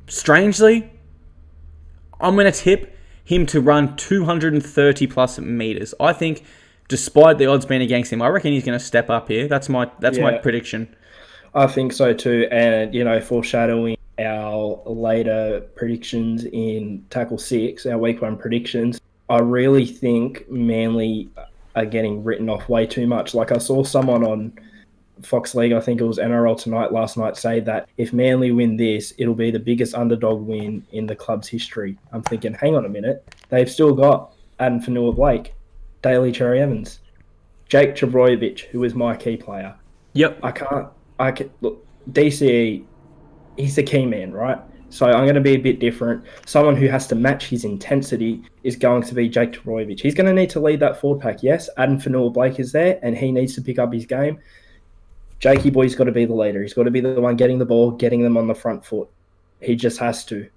strangely, I'm going to tip him to run 230 plus meters. I think, despite the odds being against him, I reckon he's going to step up here. That's my prediction. I think so too. And, foreshadowing our later predictions in Tackle 6, our Week 1 predictions, I really think Manly are getting written off way too much. Like, I saw someone on Fox League, I think it was NRL Tonight last night, say that if Manly win this, it'll be the biggest underdog win in the club's history. I'm thinking, hang on a minute. They've still got Adam Fanua-Blake, Daly Cherry Evans, Jake Trbojevic, who is my key player. Yep. Look, DCE, he's the key man, right? So I'm going to be a bit different. Someone who has to match his intensity is going to be Jake Trbojevic. He's going to need to lead that forward pack. Yes, Adam Fanua-Blake is there, and he needs to pick up his game. Jakey boy's got to be the leader. He's got to be the one getting the ball, getting them on the front foot. He just has to.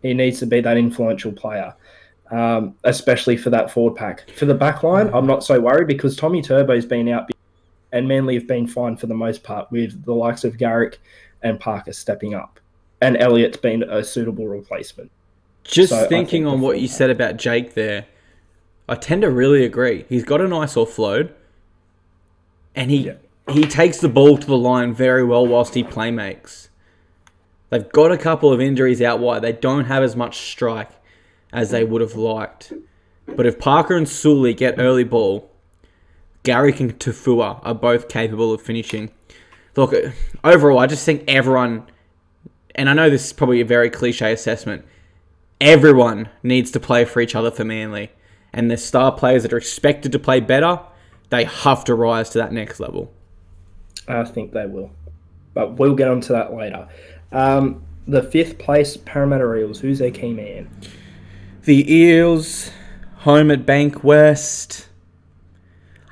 He needs to be that influential player, especially for that forward pack. For the back line, I'm not so worried because Tommy Turbo's been out and Manly have been fine for the most part with the likes of Garrick and Parker stepping up. and Elliott's been a suitable replacement. Just thinking on what you said about Jake there, I tend to really agree. He's got a nice offload, and he takes the ball to the line very well whilst he playmakes. They've got a couple of injuries out wide. They don't have as much strike as they would have liked. But if Parker and Sully get early ball, Garrick and Tafua are both capable of finishing. Look, overall, I just think everyone, and I know this is probably a very cliche assessment, everyone needs to play for each other for Manly. And the star players that are expected to play better, they have to rise to that next level. I think they will. But we'll get onto that later. The 5th place Parramatta Eels, who's their key man? The Eels, home at Bank West.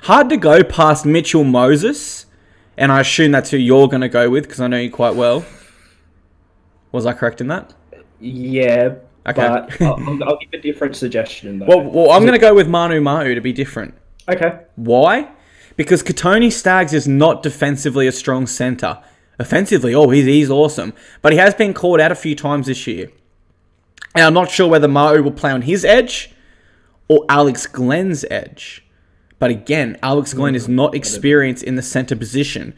Hard to go past Mitchell Moses, and I assume that's who you're going to go with because I know you quite well. Was I correct in that? Yeah, okay. But I'll give a different suggestion, though. Well, I'm going to go with Manu Ma'u to be different. Okay. Why? Because Katoni Staggs is not defensively a strong centre. Offensively, he's awesome. But he has been called out a few times this year. And I'm not sure whether Ma'u will play on his edge or Alex Glenn's edge. But again, Alex Glenn is not experienced in the centre position.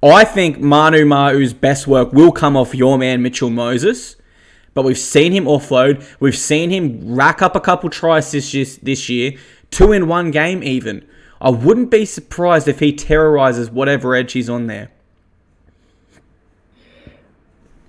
I think Manu Ma'u's best work will come off your man Mitchell Moses. But we've seen him offload. We've seen him rack up a couple tries this year. 2 in one game even. I wouldn't be surprised if he terrorises whatever edge he's on there.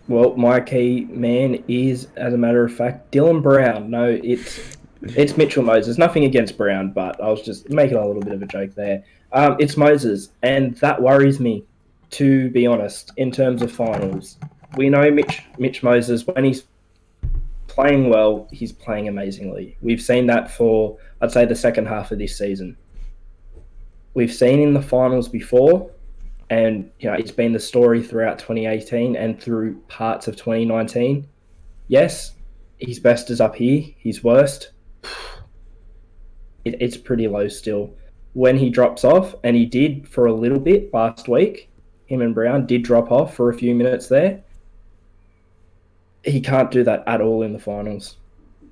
Well, my key man is, as a matter of fact, Dylan Brown. No, it's Mitchell Moses. Nothing against Brown, but I was just making a little bit of a joke there. It's Moses, and that worries me, to be honest, in terms of finals. We know Mitch Moses, when he's playing well, he's playing amazingly. We've seen that for, I'd say, the second half of this season. We've seen in the finals before, and it's been the story throughout 2018 and through parts of 2019. Yes, his best is up here. His worst, it's pretty low still. When he drops off, and he did for a little bit last week, him and Brown did drop off for a few minutes there. He can't do that at all in the finals.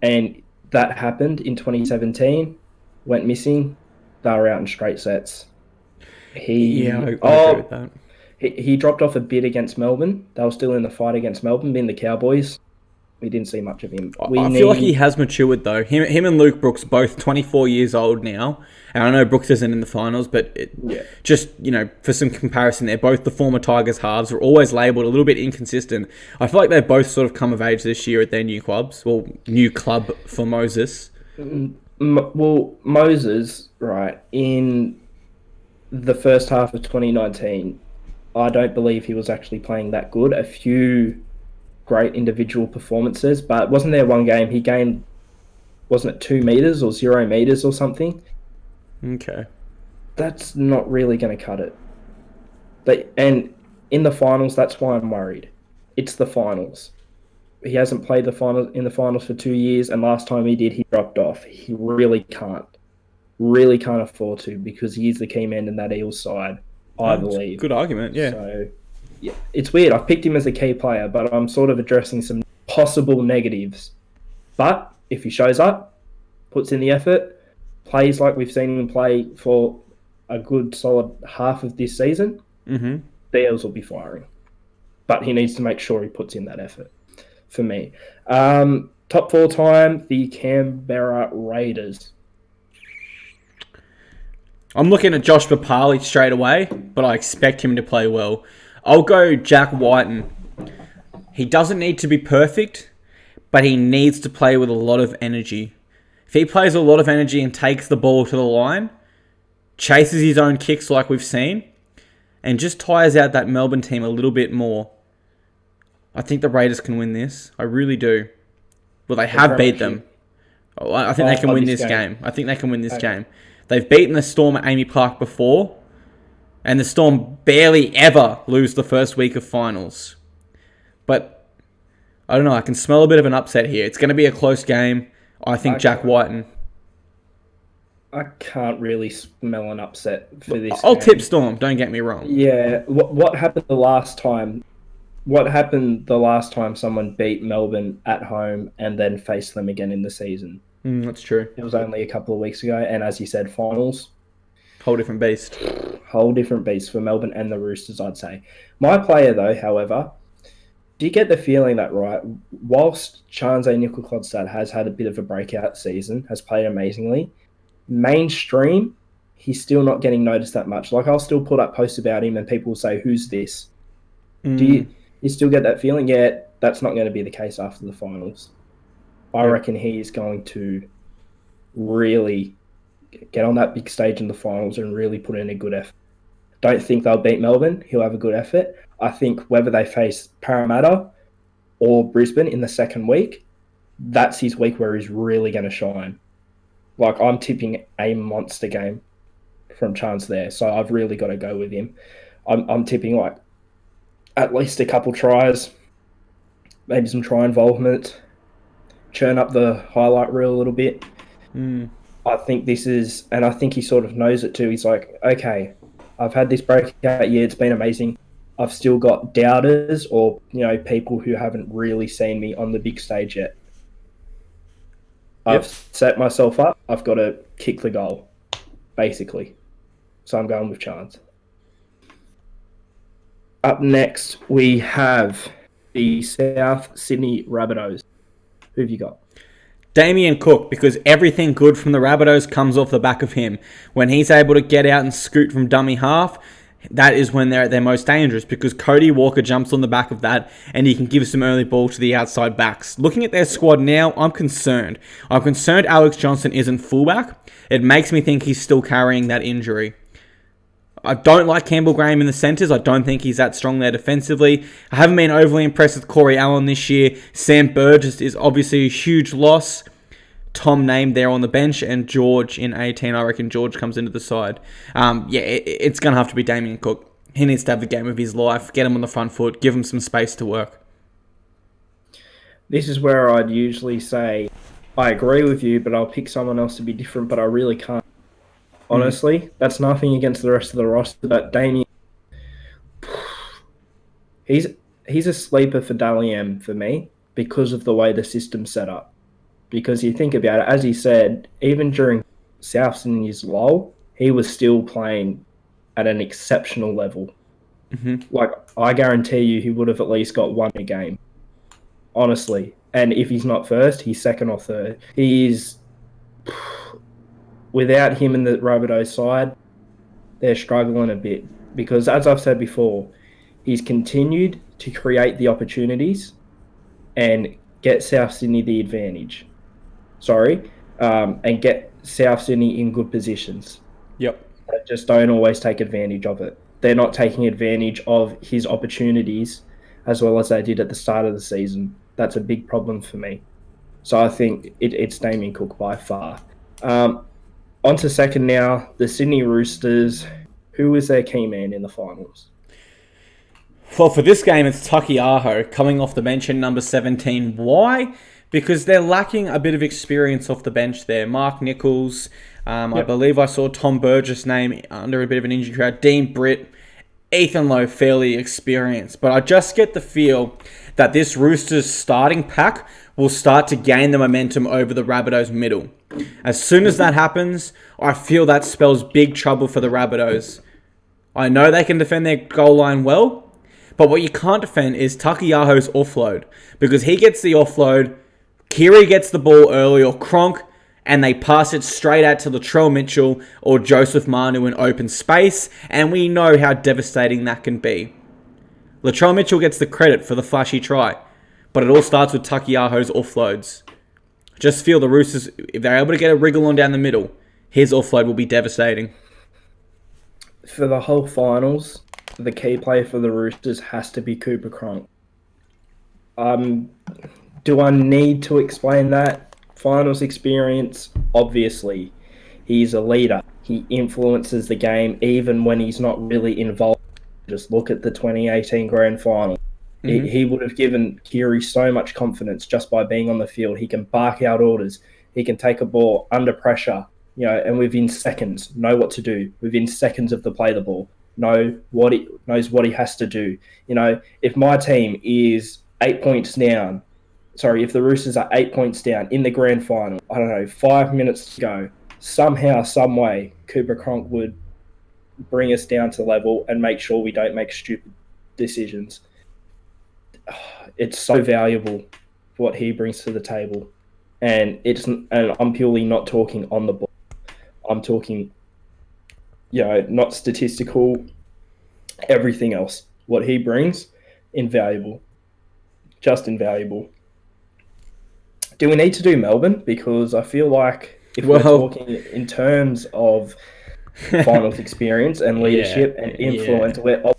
And that happened in 2017, went missing. They were out in straight sets. I agree with that. He dropped off a bit against Melbourne. They were still in the fight against Melbourne, being the Cowboys. We didn't see much of him. I feel like he has matured, though. Him and Luke Brooks, both 24 years old now. And I know Brooks isn't in the finals, but just, for some comparison, they're both the former Tigers halves. Are always labelled a little bit inconsistent. I feel like they've both sort of come of age this year at their new clubs. Well, new club for Moses. Well, Moses, right, in the first half of 2019, I don't believe he was actually playing that good. A few great individual performances, but wasn't there one game he gained, wasn't it 2 meters or 0 meters or something? Okay. That's not really going to cut it. And in the finals, that's why I'm worried. It's the finals. He hasn't played in the finals for 2 years, and last time he did, he dropped off. He really can't afford to, because he is the key man in that Eels side, I believe. Good argument, yeah. So, it's weird. I've picked him as a key player, but I'm sort of addressing some possible negatives. But if he shows up, puts in the effort, plays like we've seen him play for a good solid half of this season, the Eels will be firing. But he needs to make sure he puts in that effort, for me. Top 4 time, the Canberra Raiders. I'm looking at Josh Papali straight away, but I expect him to play well. I'll go Jack Whiten. He doesn't need to be perfect, but he needs to play with a lot of energy. If he plays a lot of energy and takes the ball to the line, chases his own kicks like we've seen, and just tires out that Melbourne team a little bit more, I think the Raiders can win this. I really do. Well, they have beat them. I think they can win this game. I think they can win this game. They've beaten the Storm at Amy Park before, and the Storm barely ever lose the first week of finals. But, I don't know, I can smell a bit of an upset here. It's going to be a close game. I think Jack Whiten. I can't really smell an upset for this I'll game. tip Storm, don't get me wrong. Yeah, what happened the last time what happened the last time someone beat Melbourne at home and then faced them again in the season? That's true. It was only a couple of weeks ago, and as you said, finals. Whole different beast. Whole different beast for Melbourne and the Roosters, I'd say. My player, though, however, do you get the feeling that, right, whilst Charnze Nicoll-Klokstad has had a bit of a breakout season, has played amazingly, mainstream, he's still not getting noticed that much. Like, I'll still put up posts about him and people will say, who's this? Do you still get that feeling? Yeah, that's not going to be the case after the finals. I reckon he is going to really get on that big stage in the finals and really put in a good effort. Don't think they'll beat Melbourne. He'll have a good effort. I think whether they face Parramatta or Brisbane in the second week, that's his week where he's really going to shine. Like, I'm tipping a monster game from Chance there, so I've really got to go with him. I'm tipping like at least a couple tries, maybe some try involvement, churn up the highlight reel a little bit. I think this is, and I think he sort of knows it too. He's like, okay, I've had this breakout year. It's been amazing. I've still got doubters or, people who haven't really seen me on the big stage yet. I've set myself up. I've got to kick the goal, basically. So I'm going with Chance. Up next, we have the South Sydney Rabbitohs. Who have you got? Damien Cook, because everything good from the Rabbitohs comes off the back of him. When he's able to get out and scoot from dummy half, that is when they're at their most dangerous, because Cody Walker jumps on the back of that and he can give some early ball to the outside backs. Looking at their squad now, I'm concerned. I'm concerned Alex Johnson isn't fullback. It makes me think he's still carrying that injury. I don't like Campbell Graham in the centres. I don't think he's that strong there defensively. I haven't been overly impressed with Corey Allen this year. Sam Burgess is obviously a huge loss. Tom named there on the bench, and George in 18. I reckon George comes into the side. It's going to have to be Damien Cook. He needs to have the game of his life. Get him on the front foot. Give him some space to work. This is where I'd usually say, I agree with you, but I'll pick someone else to be different, but I really can't. Honestly, that's nothing against the rest of the roster, but Damien, he's a sleeper for Dally M for me because of the way the system's set up. Because you think about it, as he said, even during South Sydney's lull, he was still playing at an exceptional level. Like, I guarantee you he would have at least got one a game. Honestly. And if he's not first, he's second or third. He is... Without him in the Rabbitohs side, they're struggling a bit. Because, as I've said before, he's continued to create the opportunities and get South Sydney the advantage. And get South Sydney in good positions. Yep. They just don't always take advantage of it. They're not taking advantage of his opportunities as well as they did at the start of the season. That's a big problem for me. So I think it's Damien Cook by far. On to second now, the Sydney Roosters. Who is their key man in the finals? Well, for this game, it's Takiaho coming off the bench in number 17. Why? Because they're lacking a bit of experience off the bench there. Mark Nichols, I believe I saw Tom Burgess' name under a bit of an injury crowd. Dean Britt, Ethan Lowe, fairly experienced. But I just get the feel that this Roosters starting pack will start to gain the momentum over the Rabbitohs middle. As soon as that happens, I feel that spells big trouble for the Rabbitohs. I know they can defend their goal line well, but what you can't defend is Takiaho's offload. Because he gets the offload, Kiri gets the ball early, or Cronk, and they pass it straight out to Latrell Mitchell or Joseph Manu in open space, and we know how devastating that can be. Latrell Mitchell gets the credit for the flashy try, but it all starts with Takiaho's offloads. Just feel the Roosters, if they're able to get a wriggle on down the middle, his offload will be devastating. For the whole finals, the key player for the Roosters has to be Cooper Cronk. Do I need to explain that? Finals experience, obviously. He's a leader. He influences the game even when he's not really involved. Just look at the 2018 Grand Final. He would have given Kiri so much confidence just by being on the field. He can bark out orders. He can take a ball under pressure, and within seconds, know what to do. Within seconds of the play the ball. knows what he has to do. You know, if my team is 8 points down, if the Roosters are 8 points down in the grand final, I don't know, 5 minutes to go, somehow, some way, Cooper Cronk would bring us down to level and make sure we don't make stupid decisions. It's so valuable what he brings to the table, and I'm purely not talking on the ball. I'm talking, not statistical, everything else. What he brings, invaluable, just invaluable. Do we need to do Melbourne? Because I feel like if we're talking in terms of finals experience and leadership and influence, we're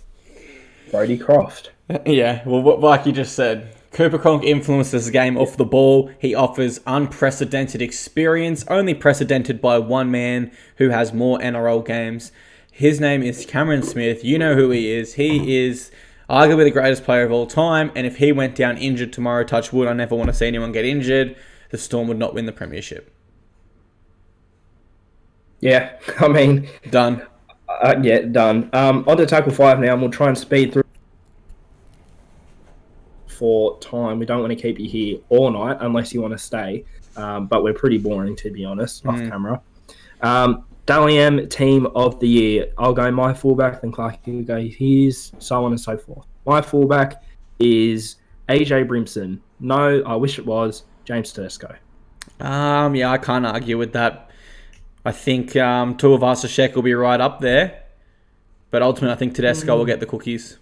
Brodie Croft. Yeah, well, like you just said, Cooper Cronk influences the game off the ball. He offers unprecedented experience, only precedented by one man who has more NRL games. His name is Cameron Smith. You know who he is. He is arguably the greatest player of all time, and if he went down injured tomorrow, touch wood, I never want to see anyone get injured, the Storm would not win the premiership. Yeah, I mean... Done. Done. On to tackle 5 now, and we'll try and speed through for time. We don't want to keep you here all night unless you want to stay, but we're pretty boring, to be honest, off camera. Dally M, Team of the Year. I'll go my fullback, then Clark will go his, so on and so forth. My fullback is AJ Brimson. No, I wish it was James Tedesco. Yeah, I can't argue with that. I think Tuivasa-Sheck will be right up there, but ultimately I think Tedesco will get the cookies.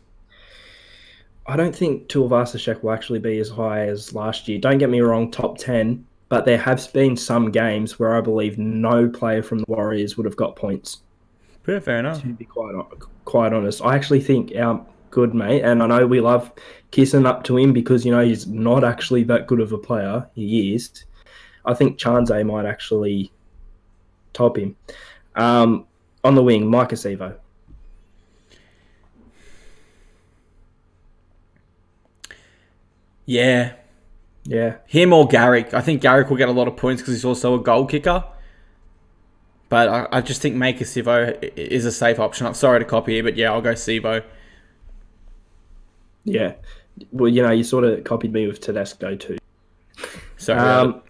I don't think Tuivasa-Sheck will actually be as high as last year. Don't get me wrong, top 10, but there have been some games where I believe no player from the Warriors would have got points. Fair enough. To be quite honest, I actually think our good mate, and I know we love kissing up to him because, he's not actually that good of a player. He is. I think Chanze might actually top him. On the wing, Mike Acevo. Yeah. Yeah. Him or Garrick. I think Garrick will get a lot of points because he's also a goal kicker. But I just think Make Sivo is a safe option. I'm sorry to copy you, but yeah, I'll go Sivo. Yeah. Well, you sort of copied me with Tedesco too. Sorry.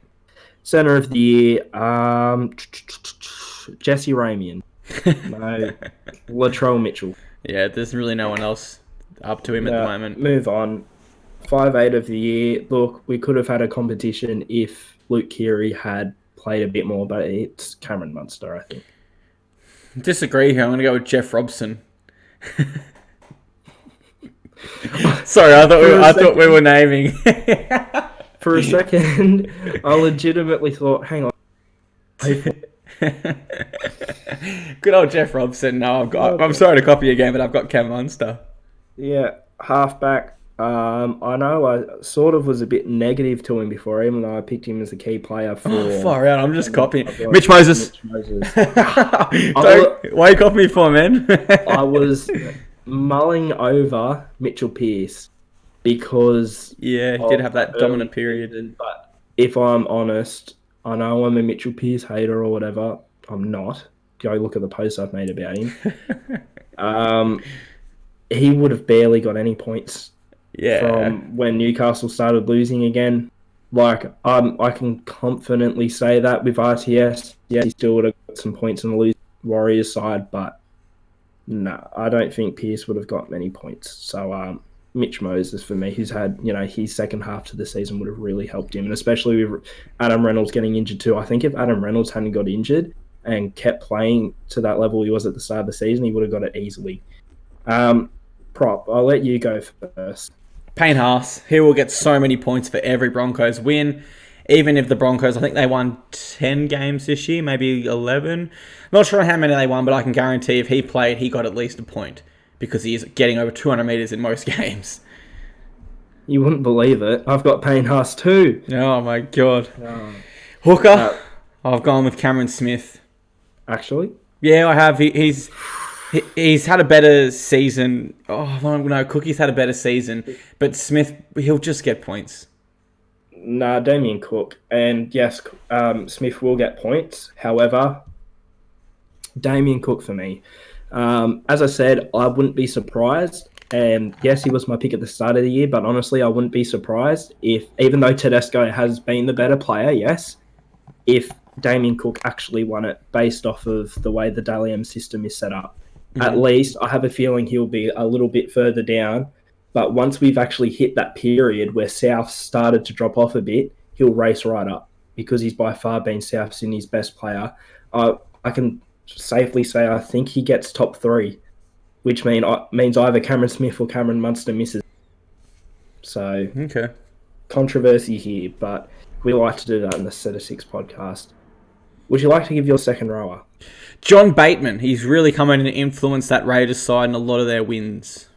Centre of the Year, Jesse Ramian. No, Latrell Mitchell. Yeah, there's really no one else up to him at the moment. Move on. 5'8" of the year. Look, we could have had a competition if Luke Keary had played a bit more, but it's Cameron Munster, I think. Disagree here. I'm going to go with Jeff Robson. Sorry, I thought we were naming. For a second, I legitimately thought, hang on. Good old Jeff Robson. No, I'm sorry to copy you again, but I've got Cam Munster. Yeah, halfback. I know I sort of was a bit negative to him before, even though I picked him as a key player for... Oh, far out. I'm just copying. Mitch Moses. Why are you copying me for, man? I was mulling over Mitchell Pearce because... Yeah, he did have that dominant period. Season, but if I'm honest, I know I'm a Mitchell Pearce hater or whatever. I'm not. Go look at the post I've made about him. He would have barely got any points from when Newcastle started losing again. Like, I can confidently say that with RTS. Yeah, he still would have got some points on the losing Warriors side, but no, I don't think Pearce would have got many points. So, Mitch Moses for me, who's had, his second half to the season would have really helped him, and especially with Adam Reynolds getting injured too. I think if Adam Reynolds hadn't got injured and kept playing to that level he was at the start of the season, he would have got it easily. Prop, I'll let you go first. Payne Haas, he will get so many points for every Broncos win. Even if the Broncos, I think they won 10 games this year, maybe 11. Not sure how many they won, but I can guarantee if he played, he got at least a point because he is getting over 200 metres in most games. You wouldn't believe it. I've got Payne Haas too. Oh my God. Hooker, I've gone with Cameron Smith. Actually? Yeah, I have. He's had a better season. Oh, no, Cookie's had a better season. But Smith, he'll just get points. Nah, Damien Cook. And yes, Smith will get points. However, Damien Cook for me. As I said, I wouldn't be surprised. And yes, he was my pick at the start of the year, but honestly, I wouldn't be surprised if, even though Tedesco has been the better player, yes, if Damien Cook actually won it based off of the way the Dally M system is set up. At least I have a feeling he'll be a little bit further down. But once we've actually hit that period where South started to drop off a bit, he'll race right up because he's by far been South's in his best player. I can safely say I think he gets top 3, which means either Cameron Smith or Cameron Munster misses. So, Okay. Controversy here, but we like to do that in the Set of 6 podcast. Would you like to give your second rower? John Bateman. He's really come in and influenced that Raiders side in a lot of their wins.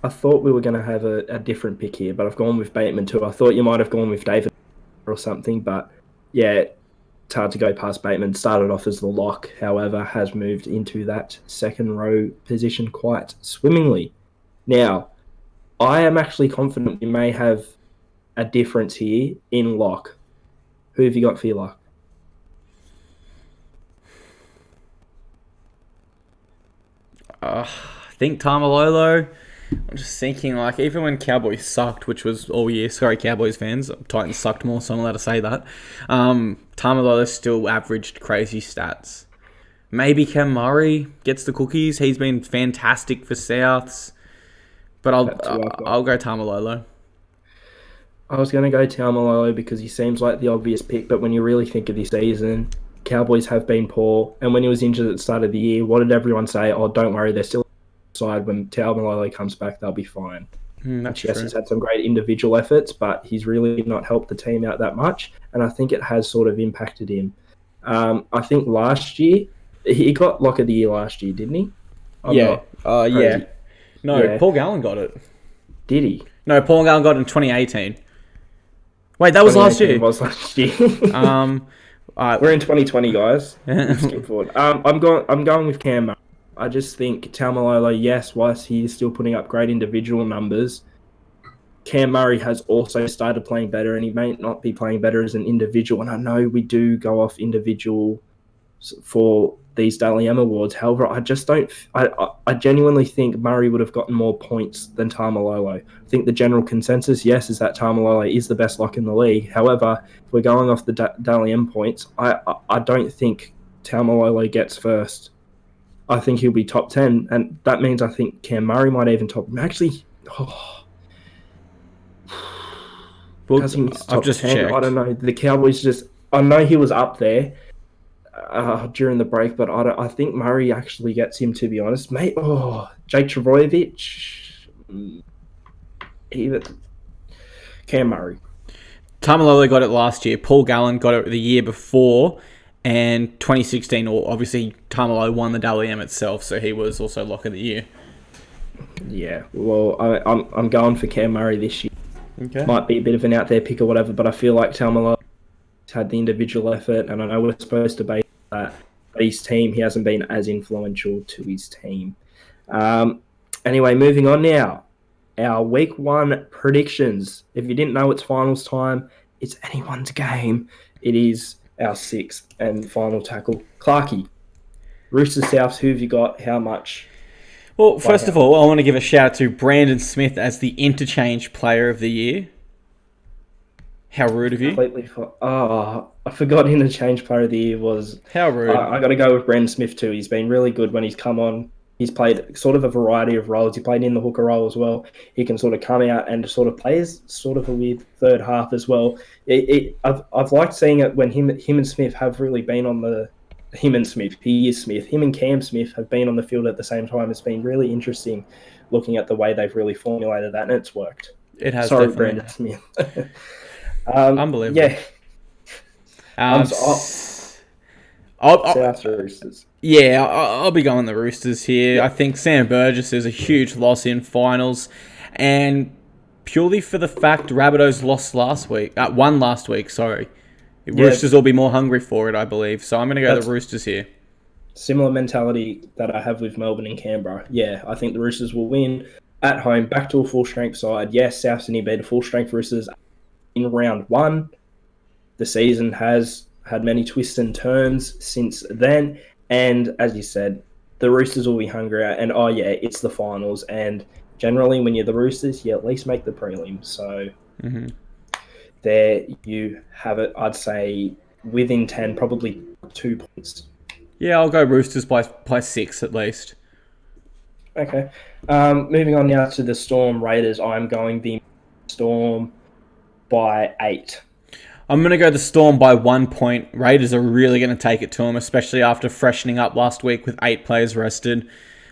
I thought we were going to have a different pick here, but I've gone with Bateman too. I thought you might have gone with David or something, but yeah, it's hard to go past Bateman. Started off as the lock, however, has moved into that second row position quite swimmingly. Now, I am actually confident we may have a difference here in lock. Who have you got for your lock? I think Tamalolo. I'm just thinking, like, even when Cowboys sucked, which was all year, sorry, Cowboys fans, Titans sucked more, so I'm allowed to say that. Tamalolo still averaged crazy stats. Maybe Cam Murray gets the cookies. He's been fantastic for Souths. But I'll go Tamalolo. I was going to go Tamalolo because he seems like the obvious pick, but when you really think of this season, Cowboys have been poor. And when he was injured at the start of the year, what did everyone say? Oh, don't worry, they're still side. When Tamalolo comes back, they'll be fine. That's true. He's had some great individual efforts, but he's really not helped the team out that much. And I think it has sort of impacted him. I think last year, he got Lock of the Year last year, didn't he? Yeah. No, Yeah. Paul Gallen got it. Did he? No, Paul Gallen got it in 2018. Wait, that was last year. It was last year. We're in 2020, guys. Skip forward. I'm going with Cam Murray. I just think Tamalolo, yes, whilst he's still putting up great individual numbers, Cam Murray has also started playing better, and he may not be playing better as an individual. And I know we do go off individual for these Dally M awards. However, I just don't. I genuinely think Murray would have gotten more points than Tamalolo. I think the general consensus, yes, is that Tamalolo is the best lock in the league. However, if we're going off the Dally M points, I don't think Tamalolo gets first. I think he'll be top 10, and that means I think Cam Murray might even top him. Actually, I've just 10, checked. I don't know. The Cowboys I know he was up there during the break, but I think Murray actually gets him, to be honest. Mate, Jake Trbojevic, even Cam Murray. Tamalolo got it last year. Paul Gallen got it the year before. And 2016, obviously, Tamalolo won the Dally M itself, so he was also Lock of the Year. Yeah, well, I'm going for Cam Murray this year. Okay. Might be a bit of an out there pick or whatever, but I feel like Tamalolo's had the individual effort, and I know we're supposed to base that. But his team, he hasn't been as influential to his team. Anyway, moving on now. Our week 1 predictions. If you didn't know it's finals time, it's anyone's game. It is our 6th and final tackle. Clarkey, Roosters Souths, who have you got? How much? Well, first of all, I want to give a shout out to Brandon Smith as the interchange player of the year. How rude of you. I forgot interchange player of the year was... How rude. I got to go with Brandon Smith too. He's been really good when he's come on. He's played sort of a variety of roles. He played in the hooker role as well. He can sort of come out and sort of play as sort of a weird third half as well. I've liked seeing it when him and Smith have really been on the... Him and Cam Smith have been on the field at the same time. It's been really interesting looking at the way they've really formulated that, and it's worked. It has. Sorry, definitely. Brandon Smith. Unbelievable. Yeah. South Roosters. Yeah, I'll be going the Roosters here. Yeah. I think Sam Burgess is a huge loss in finals, and purely for the fact Rabbitohs won last week. Sorry, Roosters will be more hungry for it, I believe. So I'm going to go the Roosters here. Similar mentality that I have with Melbourne and Canberra. Yeah, I think the Roosters will win at home, back to a full strength side. Yes, South Sydney beat a full strength Roosters in round 1. The season has had many twists and turns since then. And as you said, the Roosters will be hungrier. And oh yeah, it's the finals. And generally, when you're the Roosters, you at least make the prelims. So there you have it. I'd say within 10, probably 2 points. Yeah, I'll go Roosters by 6 at least. Okay. Moving on now to the Storm Raiders. I'm going the Storm by 8. I'm going to go the Storm by 1 point. Raiders are really going to take it to them, especially after freshening up last week with 8 players rested.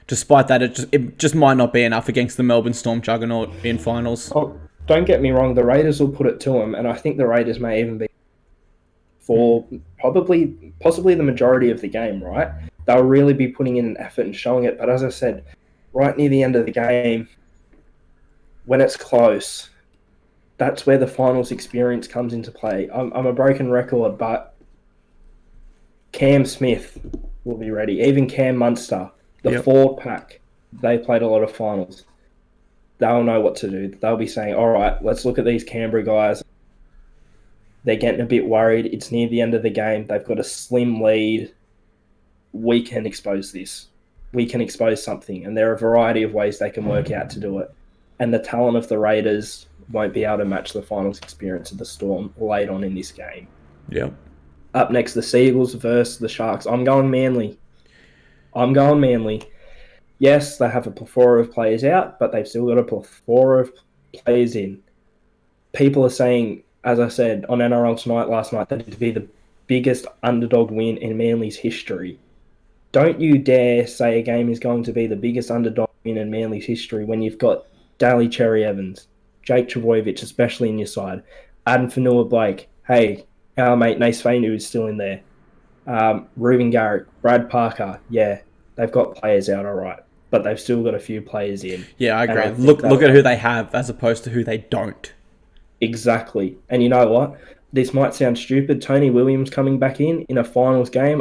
Despite that, it just might not be enough against the Melbourne Storm juggernaut in finals. Oh, don't get me wrong. The Raiders will put it to them, and I think the Raiders may even be for possibly the majority of the game, right? They'll really be putting in an effort and showing it. But as I said, right near the end of the game, when it's close, that's where the finals experience comes into play. I'm a broken record, but Cam Smith will be ready. Even Cam Munster, the forward pack, they played a lot of finals. They'll know what to do. They'll be saying, all right, let's look at these Canberra guys. They're getting a bit worried. It's near the end of the game. They've got a slim lead. We can expose this. We can expose something. And there are a variety of ways they can work out to do it. And the talent of the Raiders won't be able to match the finals experience of the Storm late on in this game. Yeah. Up next, the Seagulls versus the Sharks. I'm going Manly. Yes, they have a plethora of players out, but they've still got a plethora of players in. People are saying, as I said on NRL Tonight last night, that it'd be the biggest underdog win in Manly's history. Don't you dare say a game is going to be the biggest underdog win in Manly's history when you've got Daly Cherry Evans, Jake Trbojevic, especially in your side, Adam Fanua-Blake, hey, our mate Nace Fainu is still in there, Reuben Garrick, Brad Parker, yeah, they've got players out all right, but they've still got a few players in. Yeah, I agree. Look at who they have as opposed to who they don't. Exactly. And you know what? This might sound stupid. Tony Williams coming back in a finals game,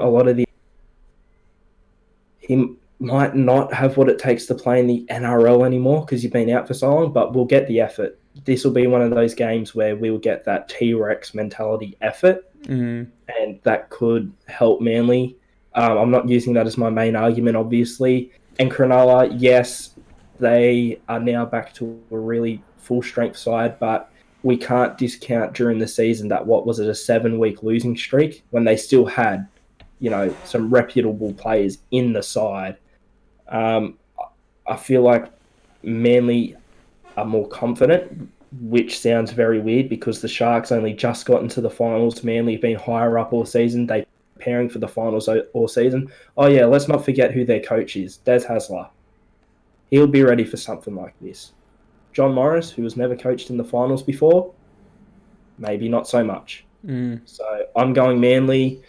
he might not have what it takes to play in the NRL anymore because you've been out for so long, but we'll get the effort. This will be one of those games where we'll get that T-Rex mentality effort, and that could help Manly. I'm not using that as my main argument, obviously. And Cronulla, yes, they are now back to a really full-strength side, but we can't discount during the season that, a 7-week losing streak when they still had, some reputable players in the side. I feel like Manly are more confident, which sounds very weird because the Sharks only just got into the finals. Manly have been higher up all season. They're preparing for the finals all season. Oh yeah, let's not forget who their coach is, Des Hasler. He'll be ready for something like this. John Morris, who has never coached in the finals before, maybe not so much. So I'm going Manly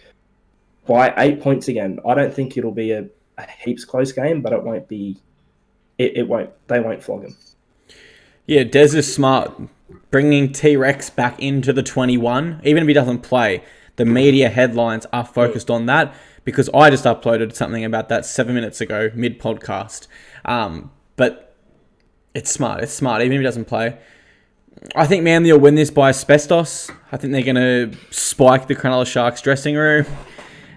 by 8 points again. I don't think it'll be a heaps close game, but it won't be. They won't flog him. Yeah, Des is smart. Bringing T-Rex back into the 21, even if he doesn't play, the media headlines are focused on that because I just uploaded something about that 7 minutes ago, mid-podcast. But it's smart. It's smart, even if he doesn't play. I think Manly will win this by asbestos. I think they're going to spike the Cronulla Sharks dressing room.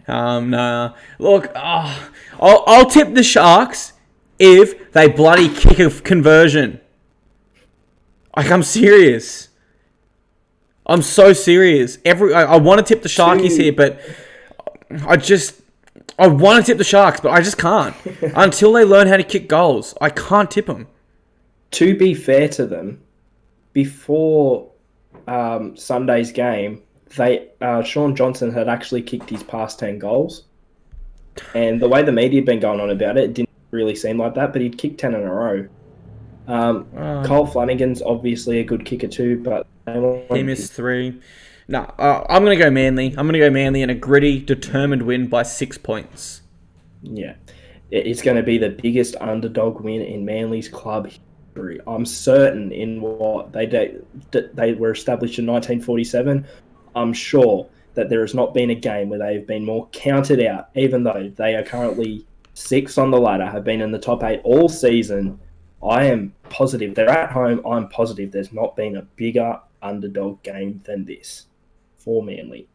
Nah. Look, I'll tip the Sharks if they bloody kick a conversion. Like, I'm serious. I'm so serious. I want to tip the Sharkies here, but I want to tip the Sharks, but I just can't. Until they learn how to kick goals, I can't tip them. To be fair to them, before Sunday's game, Sean Johnson had actually kicked his past 10 goals. And the way the media had been going on about it didn't really seem like that, but he'd kicked 10 in a row. Cole Flanagan's obviously a good kicker too, but he missed 3. No, I'm going to go Manly. I'm going to go Manly in a gritty, determined win by 6 points. Yeah. It's going to be the biggest underdog win in Manly's club history. I'm certain in what they were established in 1947. I'm sure that there has not been a game where they've been more counted out, even though they are currently 6 on the ladder, have been in the top 8 all season. I am positive. They're at home. I'm positive there's not been a bigger underdog game than this for Manly.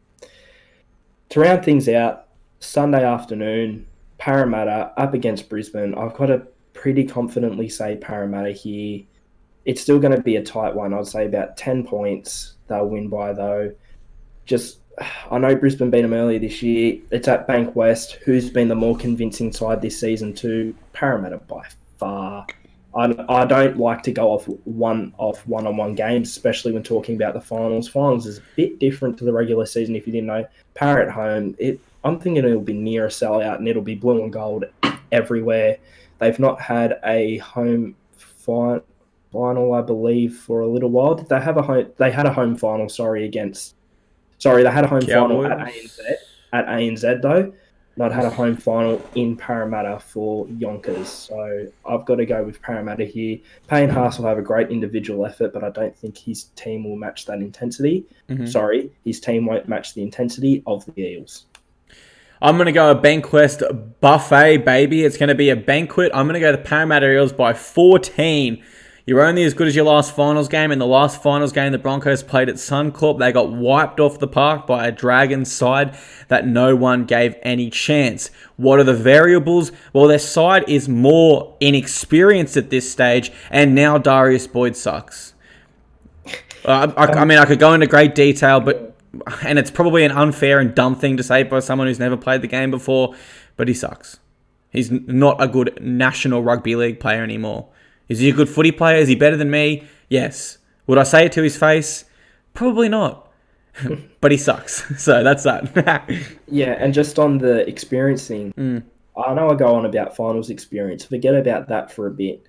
To round things out, Sunday afternoon, Parramatta up against Brisbane. I've got to pretty confidently say Parramatta here. It's still going to be a tight one. I'd say about 10 points they'll win by, though. Just, I know Brisbane beat them earlier this year. It's at Bankwest. Who's been the more convincing side this season too? Parramatta by far. I don't like to go off one-on-one games, especially when talking about the finals. Finals is a bit different to the regular season. If you didn't know, Parrot at home, I'm thinking it'll be near a sellout and it'll be blue and gold everywhere. They've not had a home final, I believe, for a little while. Did they have a home? They had a home final. They had a home Cowboys. final at ANZ. At ANZ though. Not had a home final in Parramatta for Yonkers. So I've got to go with Parramatta here. Payne Haas will have a great individual effort, but I don't think his team will match that intensity. Sorry, his team won't match the intensity of the Eels. I'm going to go a Bankwest buffet, baby. It's going to be a banquet. I'm going to go the Parramatta Eels by 14. You're only as good as your last finals game. In the last finals game the Broncos played at Suncorp, they got wiped off the park by a Dragons side that no one gave any chance. What are the variables? Well, their side is more inexperienced at this stage, and now Darius Boyd sucks. I mean, I could go into great detail, and it's probably an unfair and dumb thing to say by someone who's never played the game before, but he sucks. He's not a good National Rugby League player anymore. Is he a good footy player? Is he better than me? Yes. Would I say it to his face? Probably not. But he sucks. So that's that. Yeah, and just on the experience thing, I know I go on about finals experience. Forget about that for a bit.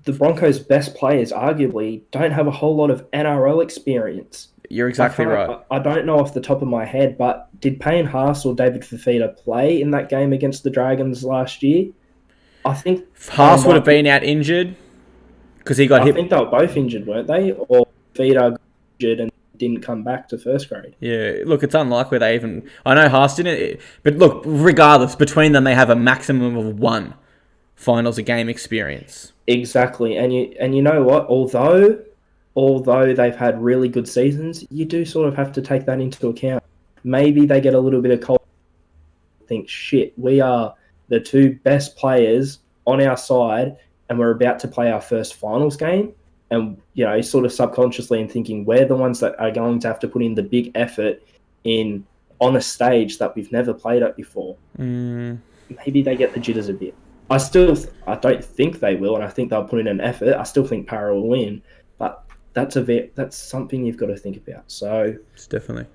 The Broncos' best players arguably don't have a whole lot of NRL experience. You're exactly right. I don't know off the top of my head, but did Payne Haas or David Fifita play in that game against the Dragons last year? I think Haas would have been out injured because he got hit. I think they were both injured, weren't they? Or Fifita got injured and didn't come back to first grade. Yeah, look, it's unlikely they even... I know Haas didn't, but look, regardless, between them they have a maximum of one finals a game experience. Exactly, and you know what? Although they've had really good seasons, you do sort of have to take that into account. Maybe they get a little bit of cold. Think, shit, we are the two best players on our side, and we're about to play our first finals game. And, you know, sort of subconsciously and thinking we're the ones that are going to have to put in the big effort on a stage that we've never played at before. Maybe they get the jitters a bit. I don't think they will, and I think they'll put in an effort. I still think Para will win, but that's something you've got to think about. So it's definitely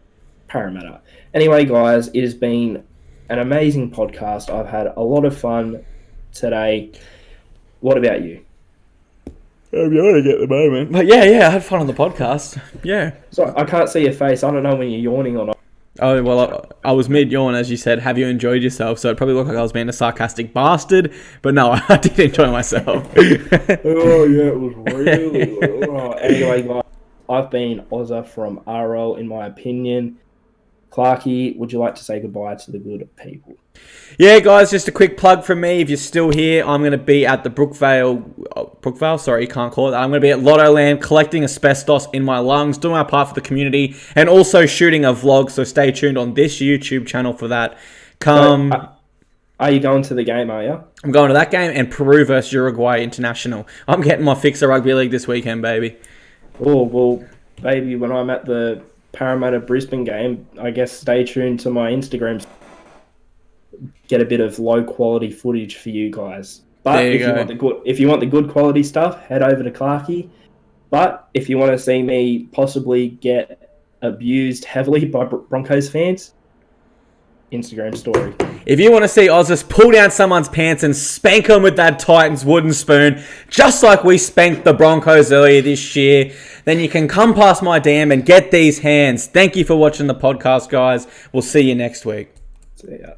Parramatta. Anyway, guys, it has been an amazing podcast. I've had a lot of fun today. What about you? I'm yawning at the moment. But yeah, I had fun on the podcast. Yeah. So I can't see your face. I don't know when you're yawning or not. Oh, well, I was mid-yawn, as you said. Have you enjoyed yourself? So it probably looked like I was being a sarcastic bastard. But no, I did enjoy myself. Oh, yeah, it was really... Anyway, guys, I've been Ozza from RL, in my opinion. Clarky, would you like to say goodbye to the good people? Yeah, guys, just a quick plug from me. If you're still here, I'm going to be at the Brookvale, sorry, you can't call it that. I'm going to be at Lotto Land collecting asbestos in my lungs, doing my part for the community, and also shooting a vlog, so stay tuned on this YouTube channel for that. Are you going to the game, are you? I'm going to that game and Peru versus Uruguay International. I'm getting my fix of rugby league this weekend, baby. Oh, well, baby, when I'm at the Parramatta Brisbane game, I guess stay tuned to my Instagram. Get a bit of low quality footage for you guys. But if you want the good quality stuff, head over to Clarky. But if you want to see me possibly get abused heavily by Broncos fans, Instagram story. If you want to see Oz pull down someone's pants and spank them with that Titans wooden spoon, just like we spanked the Broncos earlier this year, then you can come past my DM and get these hands. Thank you for watching the podcast, guys. We'll see you next week. See ya.